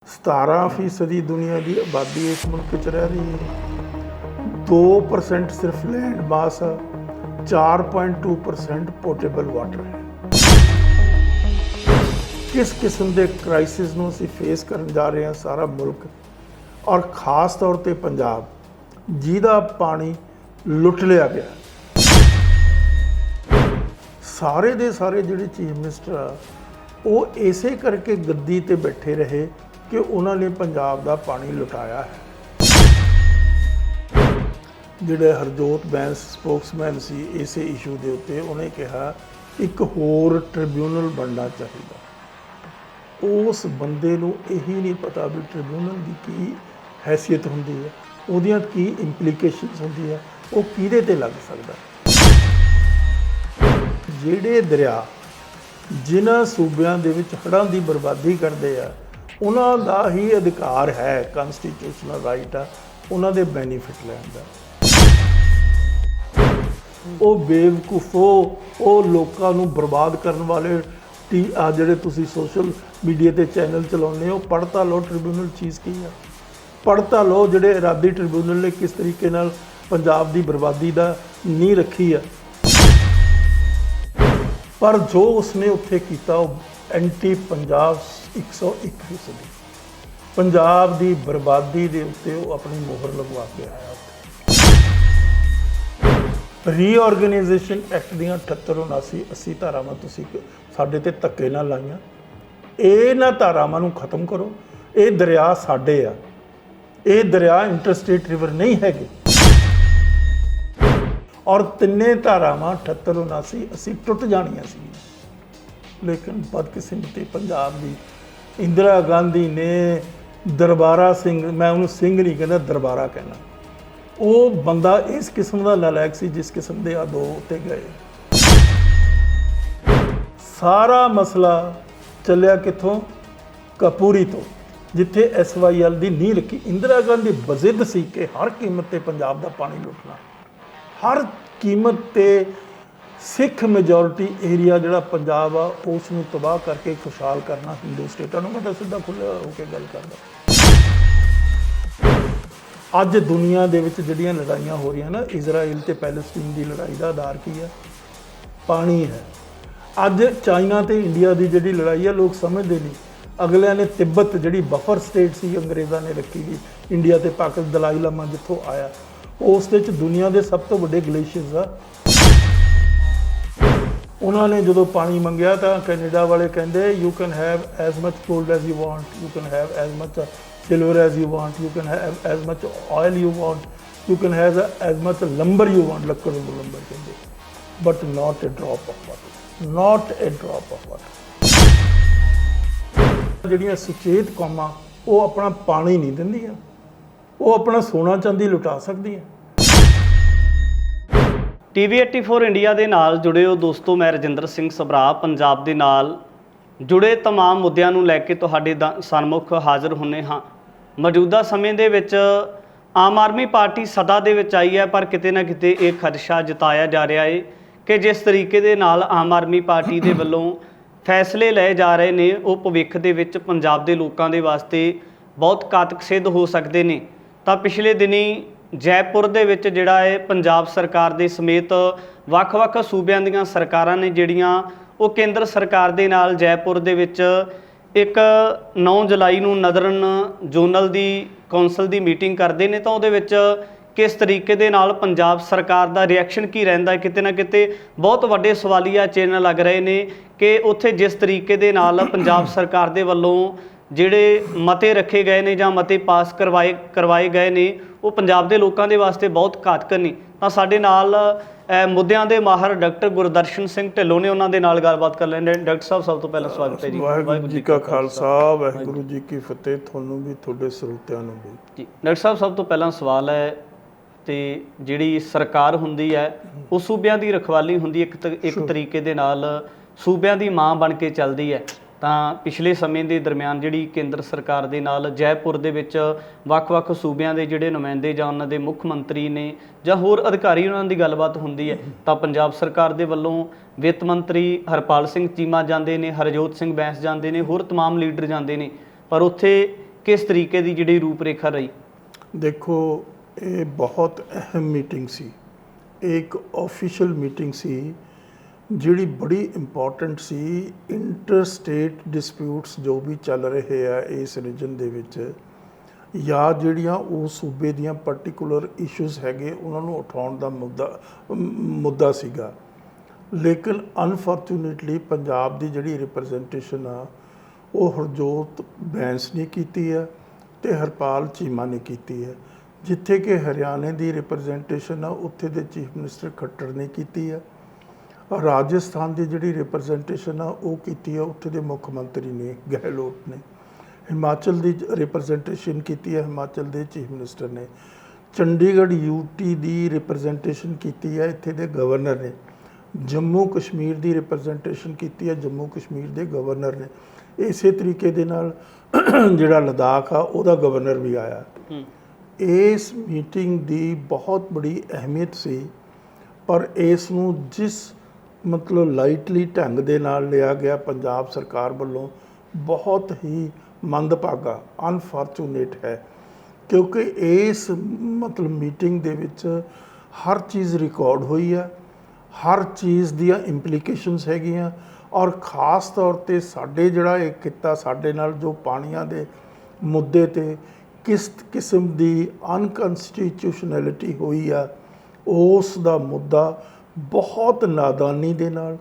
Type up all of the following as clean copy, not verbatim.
17% दुनिया की आबादी इस मुल्क च रह रही है। 2% सिर्फ लैंड मास है, 4.2% पोर्टेबल वाटर है। किस किस्म के क्राइसिस ਨੂੰ ਅਸੀਂ फेस ਕਰਨ जा रहे हैं सारा मुल्क और खास तौर पर पंजाब, ਜਿਹਦਾ पानी लुट लिया गया। ਸਾਰੇ ਦੇ ਸਾਰੇ ਜਿਹੜੇ ਚੀਫ ਮਿਨਿਸਟਰ ਆ ਉਹ ਇਸੇ ਕਰਕੇ ਗੱਦੀ ਤੇ ਬੈਠੇ ਰਹੇ ਕਿ ਉਹਨਾਂ ਨੇ ਪੰਜਾਬ ਦਾ ਪਾਣੀ ਲੁਟਾਇਆ ਹੈ। ਜਿਹੜੇ ਹਰਜੋਤ ਬੈਂਸ ਸਪੋਕਸਮੈਨ ਸੀ ਇਸੇ ਇਸ਼ੂ ਦੇ ਉੱਤੇ, ਉਹਨੇ ਕਿਹਾ ਇੱਕ ਹੋਰ ਟ੍ਰਿਬਿਊਨਲ ਬਣਨਾ ਚਾਹੀਦਾ। ਉਸ ਬੰਦੇ ਨੂੰ ਇਹੀ ਨਹੀਂ ਪਤਾ ਵੀ ਟ੍ਰਿਬਿਊਨਲ ਦੀ ਕੀ ਹੈਸੀਅਤ ਹੁੰਦੀ ਹੈ, ਉਹਦੀਆਂ ਕੀ ਇੰਪਲੀਕੇਸ਼ਨਸ ਹੁੰਦੀ ਹੈ, ਉਹ ਕਿਹਦੇ ਤੇ ਲੱਗ ਸਕਦਾ। ਜਿਹੜੇ ਦਰਿਆ ਜਿਨ੍ਹਾਂ ਸੂਬਿਆਂ ਦੇ ਵਿੱਚ ਹੜ੍ਹਾਂ ਦੀ ਬਰਬਾਦੀ ਕਰਦੇ ਆ, ਉਹਨਾਂ ਦਾ ਹੀ ਅਧਿਕਾਰ ਹੈ, ਕਨਸਟੀਟਿਊਸ਼ਨਲ ਰਾਈਟ ਆ ਉਹਨਾਂ ਦੇ ਬੈਨੀਫਿਟ ਲੈਣ ਦਾ। ਉਹ ਬੇਵਕੂਫੋ, ਉਹ ਲੋਕਾਂ ਨੂੰ ਬਰਬਾਦ ਕਰਨ ਵਾਲੇ ਆ ਜਿਹੜੇ ਤੁਸੀਂ ਸੋਸ਼ਲ ਮੀਡੀਆ ਤੇ ਚੈਨਲ ਚਲਾਉਂਦੇ ਹੋ, ਪੜ੍ਹ ਤਾਂ ਲਓ ਟ੍ਰਿਬਿਊਨਲ ਚੀਜ਼ ਕੀ ਆ, ਪੜ੍ਹ ਤਾਂ ਲਓ ਜਿਹੜੇ ਇਰਾਦੀ ਟ੍ਰਿਬਿਊਨਲ ਨੇ ਕਿਸ ਤਰੀਕੇ ਨਾਲ ਪੰਜਾਬ ਦੀ ਬਰਬਾਦੀ ਦਾ ਨੀਂਹ ਰੱਖੀ ਆ। ਪਰ ਜੋ ਉਸਨੇ ਉੱਥੇ ਕੀਤਾ ਉਹ ਐਂਟੀ ਪੰਜਾਬ 101%। ਪੰਜਾਬ ਦੀ ਬਰਬਾਦੀ ਦੇ ਉੱਤੇ ਉਹ ਆਪਣੀ ਮੋਹਰ ਲਗਵਾ ਕੇ ਆਇਆ। ਰੀਆਰਗੇਨਾਈਜੇਸ਼ਨ ਐਕਟ ਦੀਆਂ 78, 79, 80 ਧਾਰਾਵਾਂ ਤੁਸੀਂ ਸਾਡੇ ਤੇ ਧੱਕੇ ਨਾਲ ਲਾਈਆਂ। ਇਹਨਾਂ ਧਾਰਾਵਾਂ ਨੂੰ ਖਤਮ ਕਰੋ। ਇਹ ਦਰਿਆ ਸਾਡੇ ਆ, ਇਹ ਦਰਿਆ ਇੰਟਰਸਟੇਟ ਰਿਵਰ ਨਹੀਂ ਹੈਗੇ। ਔਰ ਤਿੰਨੇ ਧਾਰਾਵਾਂ 78, 79, 80 ਟੁੱਟ ਜਾਣੀਆਂ ਸੀ। ਲੇਕਿਨ ਬਦਕਿਸਮਤੀ ਪੰਜਾਬ ਦੀ ਇੰਦਰਾ ਗਾਂਧੀ ਨੇ ਦਰਬਾਰਾ ਸਿੰਘ, ਮੈਂ ਉਹਨੂੰ ਸਿੰਘ ਨਹੀਂ ਕਹਿੰਦਾ, ਦਰਬਾਰਾ ਕਹਿੰਦਾ, ਉਹ ਬੰਦਾ ਇਸ ਕਿਸਮ ਦਾ ਨਾਲਾਇਕ ਸੀ ਜਿਸ ਕਿਸਮ ਦੇ ਆ ਦੋ ਉੱਤੇ ਗਏ। ਸਾਰਾ ਮਸਲਾ ਚੱਲਿਆ ਕਿੱਥੋਂ? ਕਪੂਰੀ ਤੋਂ, ਜਿੱਥੇ SYL ਦੀ ਨੀਂਹ ਰੱਖੀ। ਇੰਦਰਾ ਗਾਂਧੀ ਬਜ਼ਿੱਦ ਸੀ ਕਿ ਹਰ ਕੀਮਤ ਤੇ ਪੰਜਾਬ ਦਾ ਪਾਣੀ ਲੁੱਟਣਾ, ਹਰ ਕੀਮਤ ਤੇ ਸਿੱਖ ਮੈਜੋਰਿਟੀ ਏਰੀਆ ਜਿਹੜਾ ਪੰਜਾਬ ਆ ਉਸ ਨੂੰ ਤਬਾਹ ਕਰਕੇ ਖੁਸ਼ਹਾਲ ਕਰਨਾ ਹਿੰਦੂ ਸਟੇਟਾਂ ਨੂੰ। ਮੈਂ ਤਾਂ ਸਿੱਧਾ ਖੁੱਲ੍ਹਾ ਹੋ ਕੇ ਗੱਲ ਕਰਦਾ। ਅੱਜ ਦੁਨੀਆ ਦੇ ਵਿੱਚ ਜਿਹੜੀਆਂ ਲੜਾਈਆਂ ਹੋ ਰਹੀਆਂ ਨਾ, ਇਜ਼ਰਾਈਲ ਤੇ ਪੈਲਸਤੀਨ ਦੀ ਲੜਾਈ ਦਾ ਆਧਾਰ ਕੀ ਹੈ? ਪਾਣੀ ਹੈ। ਅੱਜ ਚਾਈਨਾ ਤੇ ਇੰਡੀਆ ਦੀ ਜਿਹੜੀ ਲੜਾਈ ਹੈ, ਲੋਕ ਸਮਝਦੇ ਨਹੀਂ। ਅਗਲਿਆਂ ਨੇ ਤਿੱਬਤ ਜਿਹੜੀ ਬਫਰ ਸਟੇਟ ਸੀ ਅੰਗਰੇਜ਼ਾਂ ਨੇ ਰੱਖੀ ਗਈ, ਇੰਡੀਆ ਤੇ ਪਾਕਿਸਤਾਨ, ਦਲਾਈ ਲਾਮਾ ਜਿੱਥੋਂ ਆਇਆ, ਉਸ ਦੇ ਵਿੱਚ ਦੁਨੀਆ ਦੇ ਸਭ ਤੋਂ ਵੱਡੇ ਗਲੇਸ਼ੀਅਰਸ ਆ। ਉਹਨਾਂ ਨੇ ਜਦੋਂ ਪਾਣੀ ਮੰਗਿਆ ਤਾਂ ਕੈਨੇਡਾ ਵਾਲੇ ਕਹਿੰਦੇ you can have as much gold as you want, you can have as much silver as you want, you can have as much oil you want, you can have as much lumber you want, ਲੱਕੜ ਨੂੰ lumber ਕਹਿੰਦੇ, but not A drop of water, not A drop of water. ਜਿਹੜੀਆਂ ਸੁਚੇਤ ਕੌਮਾਂ ਉਹ ਆਪਣਾ ਪਾਣੀ ਨਹੀਂ ਦਿੰਦੀਆਂ, ਉਹ ਆਪਣਾ ਸੋਨਾ ਚਾਂਦੀ ਲੁਟਾ ਸਕਦੀਆਂ। TV84 ਇੰਡੀਆ ਦੇ ਨਾਲ ਜੁੜੇ ਹੋ ਦੋਸਤੋ, ਮੈਂ ਰਜਿੰਦਰ ਸਿੰਘ ਸਭਰਾ ਪੰਜਾਬ ਦੇ ਨਾਲ ਜੁੜੇ तमाम ਮੁੱਦਿਆਂ ਨੂੰ ਲੈ ਕੇ ਤੁਹਾਡੇ ਸਨਮੁਖ ਹਾਜ਼ਰ ਹੁੰਦੇ ਹਾਂ। ਮੌਜੂਦਾ ਸਮੇਂ ਦੇ ਵਿੱਚ ਆਮ ਆਦਮੀ ਪਾਰਟੀ ਸੱਤਾ ਦੇ ਵਿੱਚ ਆਈ ਹੈ, ਪਰ ਕਿਤੇ ਨਾ ਕਿਤੇ ਇਹ ਖਦਸ਼ਾ ਜਤਾਇਆ ਜਾ ਰਿਹਾ ਹੈ ਕਿ ਜਿਸ ਤਰੀਕੇ ਦੇ ਨਾਲ ਆਮ ਆਦਮੀ ਪਾਰਟੀ ਦੇ ਵੱਲੋਂ ਫੈਸਲੇ ਲਏ ਜਾ ਰਹੇ ਨੇ, ਉਹ ਭਵਿੱਖ ਦੇ ਵਿੱਚ ਪੰਜਾਬ ਦੇ ਲੋਕਾਂ ਦੇ ਵਾਸਤੇ ਬਹੁਤ ਘਾਤਕ ਸਿੱਧ ਹੋ ਸਕਦੇ ਨੇ। ਤਾਂ ਪਿਛਲੇ ਦਿਨੀ ਜੈਪੁਰ ਦੇ ਵਿੱਚ ਜਿਹੜਾ ਹੈ ਪੰਜਾਬ ਸਰਕਾਰ ਦੇ ਸਮੇਤ ਵੱਖ-ਵੱਖ ਸੂਬਿਆਂ ਦੀਆਂ ਸਰਕਾਰਾਂ ਨੇ ਜਿਹੜੀਆਂ ਉਹ ਕੇਂਦਰ ਸਰਕਾਰ ਦੇ ਨਾਲ ਜੈਪੁਰ ਦੇ ਵਿੱਚ ਇੱਕ 9 ਜੁਲਾਈ ਨੂੰ ਨਦਰਨ ਜ਼ੋਨਲ ਦੀ ਕੌਂਸਲ ਦੀ ਮੀਟਿੰਗ ਕਰਦੇ ਨੇ। ਤਾਂ ਉਹਦੇ ਵਿੱਚ ਕਿਸ ਤਰੀਕੇ ਦੇ ਨਾਲ ਪੰਜਾਬ ਸਰਕਾਰ ਦਾ ਰਿਐਕਸ਼ਨ ਕੀ ਰਹਿੰਦਾ ਹੈ, ਕਿਤੇ ਨਾ ਕਿਤੇ ਬਹੁਤ ਵੱਡੇ ਸਵਾਲੀਆ ਚਿੰਨ੍ਹ ਲੱਗ ਰਹੇ ਨੇ ਕਿ ਉੱਥੇ ਜਿਸ ਤਰੀਕੇ ਦੇ ਨਾਲ ਪੰਜਾਬ ਸਰਕਾਰ ਦੇ ਵੱਲੋਂ ਜਿਹੜੇ ਮਤੇ ਰੱਖੇ ਗਏ ਨੇ ਜਾਂ ਮਤੇ ਪਾਸ ਕਰਵਾਏ ਗਏ ਨੇ, ਉਹ ਪੰਜਾਬ ਦੇ ਲੋਕਾਂ ਦੇ ਵਾਸਤੇ ਬਹੁਤ ਘਾਤਕ ਨੇ। ਤਾਂ ਸਾਡੇ ਨਾਲ ਮੁੱਦਿਆਂ ਦੇ ਮਾਹਰ ਡਾਕਟਰ ਗੁਰਦਰਸ਼ਨ ਸਿੰਘ ਢਿੱਲੋਂ ਨੇ, ਉਹਨਾਂ ਦੇ ਨਾਲ ਗੱਲਬਾਤ ਕਰ ਲੈਂਦੇ। ਡਾਕਟਰ ਸਾਹਿਬ, ਸਭ ਤੋਂ ਪਹਿਲਾਂ ਸਵਾਗਤ ਹੈ ਜੀ। ਵਾਹਿਗੁਰੂ ਜੀ ਕਾ ਖਾਲਸਾ, ਵਾਹਿਗੁਰੂ ਜੀ ਕੀ ਫਤਿਹ। ਤੁਹਾਨੂੰ ਵੀ, ਤੁਹਾਡੇ ਸਰੋਤਿਆਂ ਨੂੰ ਵੀ ਜੀ। ਡਾਕਟਰ ਸਾਹਿਬ, ਸਭ ਤੋਂ ਪਹਿਲਾਂ ਸਵਾਲ ਹੈ, ਤੇ ਜਿਹੜੀ ਸਰਕਾਰ ਹੁੰਦੀ ਹੈ ਉਹ ਸੂਬਿਆਂ ਦੀ ਰਖਵਾਲੀ ਹੁੰਦੀ, ਇੱਕ ਤਰੀਕੇ ਦੇ ਨਾਲ ਸੂਬਿਆਂ ਦੀ ਮਾਂ ਬਣ ਕੇ ਚੱਲਦੀ ਹੈ। ਤਾਂ ਪਿਛਲੇ ਸਮੇਂ ਦੇ ਦਰਮਿਆਨ ਜਿਹੜੀ ਕੇਂਦਰ ਸਰਕਾਰ ਦੇ ਨਾਲ ਜੈਪੁਰ ਦੇ ਵਿੱਚ ਵੱਖ-ਵੱਖ ਸੂਬਿਆਂ ਦੇ ਜਿਹੜੇ ਨੁਮਾਇੰਦੇ ਜਾਂ ਉਹਨਾਂ ਦੇ ਮੁੱਖ ਮੰਤਰੀ ਨੇ ਜਾਂ ਹੋਰ ਅਧਿਕਾਰੀ, ਉਹਨਾਂ ਦੀ ਗੱਲਬਾਤ ਹੁੰਦੀ ਹੈ। ਤਾਂ ਪੰਜਾਬ ਸਰਕਾਰ ਦੇ ਵੱਲੋਂ ਵਿੱਤ ਮੰਤਰੀ ਹਰਪਾਲ ਸਿੰਘ ਚੀਮਾ ਜਾਂਦੇ ਨੇ, ਹਰਜੋਤ ਸਿੰਘ ਬੈਂਸ ਜਾਂਦੇ ਨੇ, ਹੋਰ तमाम ਲੀਡਰ ਜਾਂਦੇ ਨੇ, ਪਰ ਉੱਥੇ ਕਿਸ ਤਰੀਕੇ ਦੀ ਜਿਹੜੀ ਰੂਪਰੇਖਾ ਰਹੀ? ਦੇਖੋ, ਇਹ ਬਹੁਤ ਅਹਿਮ ਮੀਟਿੰਗ ਸੀ। ਇਹ ਇੱਕ ਆਫੀਸ਼ੀਅਲ ਮੀਟਿੰਗ ਸੀ ਜਿਹੜੀ ਬੜੀ ਇੰਪੋਰਟੈਂਟ ਸੀ। ਇੰਟਰ ਸਟੇਟ ਡਿਸਪਿਊਟਸ ਜੋ ਵੀ ਚੱਲ ਰਹੇ ਆ ਇਸ ਰੀਜਨ ਦੇ ਵਿੱਚ, ਜਾਂ ਜਿਹੜੀਆਂ ਉਹ ਸੂਬੇ ਦੀਆਂ ਪਰਟੀਕੂਲਰ ਇਸ਼ੂਜ਼ ਹੈਗੇ ਉਹਨਾਂ ਨੂੰ ਉਠਾਉਣ ਦਾ ਮੁੱਦਾ ਸੀਗਾ। ਲੇਕਿਨ ਅਨਫੋਰਚੂਨੇਟਲੀ ਪੰਜਾਬ ਦੀ ਜਿਹੜੀ ਰਿਪਰੈਜ਼ੈਂਟੇਸ਼ਨ ਆ ਉਹ ਹਰਜੋਤ ਬੈਂਸ ਨੇ ਕੀਤੀ ਹੈ ਅਤੇ ਹਰਪਾਲ ਚੀਮਾ ਨੇ ਕੀਤੀ ਹੈ। ਜਿੱਥੇ ਕਿ ਹਰਿਆਣੇ ਦੀ ਰਿਪਰੈਜ਼ੈਂਟੇਸ਼ਨ ਆ ਉੱਥੇ ਦੇ ਚੀਫ ਮਿਨਿਸਟਰ ਖੱਟਰ ਨੇ ਕੀਤੀ ਹੈ। ਰਾਜਸਥਾਨ ਦੀ ਜਿਹੜੀ ਰਿਪਰੈਜ਼ੈਂਟੇਸ਼ਨ ਆ ਉਹ ਕੀਤੀ ਹੈ ਉੱਥੇ ਦੇ ਮੁੱਖ ਮੰਤਰੀ ਨੇ, ਗਹਿਲੋਤ ਨੇ। ਹਿਮਾਚਲ ਦੀ ਰਿਪਰੈਜ਼ੈਂਟੇਸ਼ਨ ਕੀਤੀ ਹੈ ਹਿਮਾਚਲ ਦੇ ਚੀਫ ਮਿਨਿਸਟਰ ਨੇ। ਚੰਡੀਗੜ੍ਹ ਯੂਟੀ ਦੀ ਰਿਪਰੈਜ਼ੈਂਟੇਸ਼ਨ ਕੀਤੀ ਹੈ ਇੱਥੇ ਦੇ ਗਵਰਨਰ ਨੇ। ਜੰਮੂ ਕਸ਼ਮੀਰ ਦੀ ਰਿਪਰੈਜ਼ੈਂਟੇਸ਼ਨ ਕੀਤੀ ਹੈ ਜੰਮੂ ਕਸ਼ਮੀਰ ਦੇ ਗਵਰਨਰ ਨੇ। ਇਸੇ ਤਰੀਕੇ ਦੇ ਨਾਲ ਜਿਹੜਾ ਲਦਾਖ ਆ ਉਹਦਾ ਗਵਰਨਰ ਵੀ ਆਇਆ। ਇਸ ਮੀਟਿੰਗ ਦੀ ਬਹੁਤ ਬੜੀ ਅਹਿਮੀਅਤ ਸੀ, ਪਰ ਇਸ ਨੂੰ ਜਿਸ ਮਤਲਬ ਲਾਈਟਲੀ ਢੰਗ ਦੇ ਨਾਲ ਲਿਆ ਗਿਆ ਪੰਜਾਬ ਸਰਕਾਰ ਵੱਲੋਂ, ਬਹੁਤ ਹੀ ਮੰਦਭਾਗਾ, ਅਨਫੋਰਚੂਨੇਟ ਹੈ। ਕਿਉਂਕਿ ਇਸ ਮਤਲਬ ਮੀਟਿੰਗ ਦੇ ਵਿੱਚ ਹਰ ਚੀਜ਼ ਰਿਕਾਰਡ ਹੋਈ ਹੈ, ਹਰ ਚੀਜ਼ ਦੀਆਂ ਇੰਪਲੀਕੇਸ਼ਨਸ ਹੈਗੀਆਂ। ਔਰ ਖ਼ਾਸ ਤੌਰ 'ਤੇ ਸਾਡੇ ਜਿਹੜਾ ਇਹ ਕਿੱਤਾ, ਸਾਡੇ ਨਾਲ ਜੋ ਪਾਣੀਆਂ ਦੇ ਮੁੱਦੇ 'ਤੇ ਕਿਸ ਕਿਸਮ ਦੀ ਅਨਕਨਸਟੀਟਿਊਸ਼ਨੈਲਿਟੀ ਹੋਈ ਆ, ਉਸ ਦਾ ਮੁੱਦਾ ਬਹੁਤ ਨਾਦਾਨੀ ਦੇ ਨਾਲ,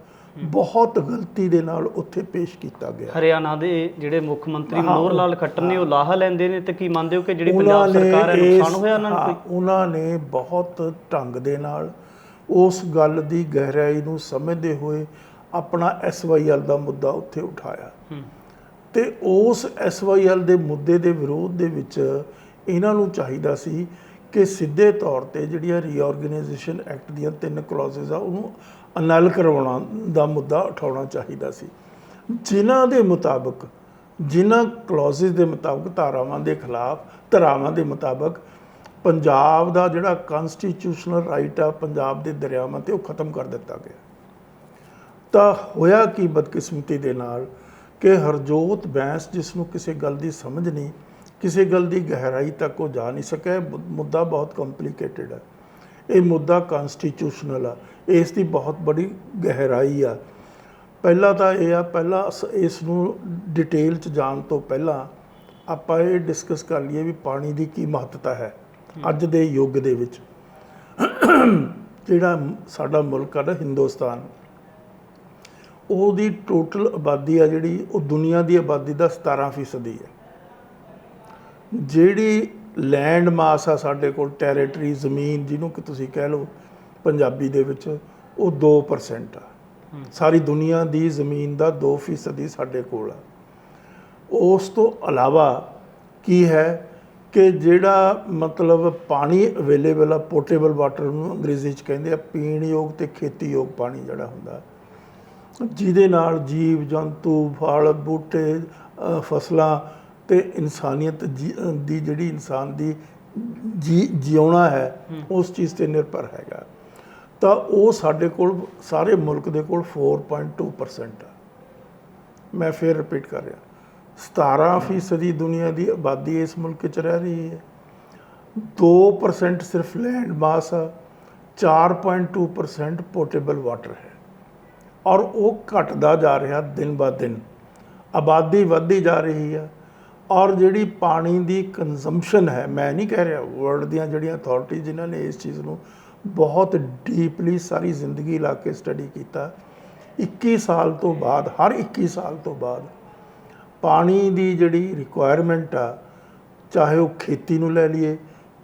ਬਹੁਤ ਗਲਤੀ ਦੇ ਨਾਲ ਉੱਥੇ ਪੇਸ਼ ਕੀਤਾ ਗਿਆ। ਹਰਿਆਣਾ ਦੇ ਜਿਹੜੇ ਮੁੱਖ ਮੰਤਰੀ ਮਨੋਹਰ ਲਾਲ ਖੱਟਰ ਨੇ ਉਹ ਲਾਹਾ ਲੈਂਦੇ ਨੇ, ਤੇ ਕੀ ਮੰਨਦੇ ਹੋ ਕਿ ਜਿਹੜੀ ਪੰਜਾਬ ਸਰਕਾਰ ਹੈ ਨੁਕਸਾਨ ਹੋਇਆ ਉਹਨਾਂ ਨੂੰ? ਉਹਨਾਂ ਨੇ ਬਹੁਤ ਢੰਗ ਦੇ ਨਾਲ ਉਸ ਗੱਲ ਦੀ ਗਹਿਰਾਈ ਨੂੰ ਸਮਝਦੇ ਹੋਏ ਆਪਣਾ SYL ਦਾ ਮੁੱਦਾ ਉੱਥੇ ਉਠਾਇਆ। ਤੇ ਉਸ SYL ਦੇ ਮੁੱਦੇ ਦੇ ਵਿਰੋਧ ਦੇ ਵਿੱਚ ਇਹਨਾਂ ਨੂੰ ਚਾਹੀਦਾ ਸੀ ਕਿ ਸਿੱਧੇ ਤੌਰ 'ਤੇ ਜਿਹੜੀਆਂ ਰੀਆਰਗੇਨਾਈਜੇਸ਼ਨ ਐਕਟ ਦੀਆਂ 3 ਕਲੌਜ਼ਸ ਆ ਉਹਨੂੰ ਅਨਲ ਕਰਵਾਉਣਾ ਦਾ ਮੁੱਦਾ ਉਠਾਉਣਾ ਚਾਹੀਦਾ ਸੀ, ਜਿਨ੍ਹਾਂ ਦੇ ਮੁਤਾਬਕ, ਜਿਨ੍ਹਾਂ ਕਲੌਜ਼ਸ ਦੇ ਮੁਤਾਬਕ, ਧਾਰਾਵਾਂ ਦੇ ਮੁਤਾਬਕ ਪੰਜਾਬ ਦਾ ਜਿਹੜਾ ਕਨਸਟੀਟਿਊਸ਼ਨਲ ਰਾਈਟ ਆ ਪੰਜਾਬ ਦੇ ਦਰਿਆਵਾਂ 'ਤੇ ਉਹ ਖਤਮ ਕਰ ਦਿੱਤਾ ਗਿਆ। ਤਾਂ ਹੋਇਆ ਕੀ ਬਦਕਿਸਮਤੀ ਦੇ ਨਾਲ ਕਿ ਹਰਜੋਤ ਬੈਂਸ, ਜਿਸ ਨੂੰ ਕਿਸੇ ਗੱਲ ਦੀ ਸਮਝ ਨਹੀਂ, ਕਿਸੇ ਗੱਲ ਦੀ ਗਹਿਰਾਈ ਤੱਕ ਉਹ ਜਾ ਨਹੀਂ ਸਕਿਆ। ਮੁੱਦਾ ਬਹੁਤ ਕੰਪਲੀਕੇਟਡ ਹੈ। ਇਹ ਮੁੱਦਾ ਕਨਸਟੀਟਿਊਸ਼ਨਲ ਆ, ਇਸ ਦੀ ਬਹੁਤ ਬੜੀ ਗਹਿਰਾਈ ਆ। ਪਹਿਲਾਂ ਤਾਂ ਇਹ ਆ, ਪਹਿਲਾਂ ਇਸ ਨੂੰ ਡਿਟੇਲ 'ਚ ਜਾਣ ਤੋਂ ਪਹਿਲਾਂ ਆਪਾਂ ਇਹ ਡਿਸਕਸ ਕਰ ਲਈਏ ਵੀ ਪਾਣੀ ਦੀ ਕੀ ਮਹੱਤਤਾ ਹੈ ਅੱਜ ਦੇ ਯੁੱਗ ਦੇ ਵਿੱਚ। ਜਿਹੜਾ ਸਾਡਾ ਮੁਲਕ ਆ ਨਾ ਹਿੰਦੁਸਤਾਨ, ਉਹਦੀ ਟੋਟਲ ਆਬਾਦੀ ਆ ਜਿਹੜੀ ਉਹ ਦੁਨੀਆ ਦੀ ਆਬਾਦੀ ਦਾ 17% ਹੈ। ਜਿਹੜੀ ਲੈਂਡ ਮਾਸ ਆ ਸਾਡੇ ਕੋਲ, ਟੈਰੀਟਰੀ, ਜ਼ਮੀਨ ਜਿਹਨੂੰ ਕਿ ਤੁਸੀਂ ਕਹਿ ਲਓ ਪੰਜਾਬੀ ਦੇ ਵਿੱਚ, ਉਹ 2% ਆ। ਸਾਰੀ ਦੁਨੀਆ ਦੀ ਜ਼ਮੀਨ ਦਾ 2% ਸਾਡੇ ਕੋਲ ਆ। ਉਸ ਤੋਂ ਇਲਾਵਾ ਕੀ ਹੈ ਕਿ ਜਿਹੜਾ ਮਤਲਬ ਪਾਣੀ ਅਵੇਲੇਬਲ ਆ, ਪੋਰਟੇਬਲ ਵਾਟਰ ਨੂੰ ਅੰਗਰੇਜ਼ੀ 'ਚ ਕਹਿੰਦੇ ਆ, ਪੀਣ ਯੋਗ ਅਤੇ ਖੇਤੀਯੋਗ ਪਾਣੀ ਜਿਹੜਾ ਹੁੰਦਾ, ਜਿਹਦੇ ਨਾਲ ਜੀਵ ਜੰਤੂ, ਫਲ ਬੂਟੇ, ਫਸਲਾਂ ਅਤੇ ਇਨਸਾਨੀਅਤ ਦੀ ਜਿਹੜੀ ਇਨਸਾਨ ਦੀ ਜਿਉਣਾ ਹੈ ਉਸ ਚੀਜ਼ 'ਤੇ ਨਿਰਭਰ ਹੈਗਾ। ਤਾਂ ਉਹ ਸਾਡੇ ਕੋਲ, ਸਾਰੇ ਮੁਲਕ ਦੇ ਕੋਲ 4.2% ਆ। ਮੈਂ ਫਿਰ ਰਿਪੀਟ ਕਰ ਰਿਹਾ, 17% ਦੁਨੀਆ ਦੀ ਆਬਾਦੀ ਇਸ ਮੁਲਕ 'ਚ ਰਹਿ ਰਹੀ ਹੈ। 2% ਸਿਰਫ ਲੈਂਡ ਮਾਸ ਆ, 4.2% ਪੋਰਟੇਬਲ ਵਾਟਰ ਹੈ। ਔਰ ਉਹ ਘਟਦਾ ਜਾ ਰਿਹਾ ਦਿਨ ਬ ਦਿਨ, ਆਬਾਦੀ ਵੱਧਦੀ ਜਾ ਰਹੀ ਆ। ਔਰ ਜਿਹੜੀ ਪਾਣੀ ਦੀ ਕੰਜ਼ੰਪਸ਼ਨ ਹੈ, ਮੈਂ ਨਹੀਂ ਕਹਿ ਰਿਹਾ, ਵਰਲਡ ਦੀਆਂ ਜਿਹੜੀਆਂ ਅਥਾਰਟੀ ਜਿਨ੍ਹਾਂ ਨੇ ਇਸ ਚੀਜ਼ ਨੂੰ ਬਹੁਤ ਡੀਪਲੀ ਸਾਰੀ ਜ਼ਿੰਦਗੀ ਲਾ ਕੇ ਸਟੱਡੀ ਕੀਤਾ, 21 ਸਾਲ ਤੋਂ ਬਾਅਦ, ਹਰ 21 ਸਾਲ ਤੋਂ ਬਾਅਦ ਪਾਣੀ ਦੀ ਜਿਹੜੀ ਰਿਕੁਆਇਰਮੈਂਟ ਆ, ਚਾਹੇ ਉਹ ਖੇਤੀ ਨੂੰ ਲੈ ਲਈਏ,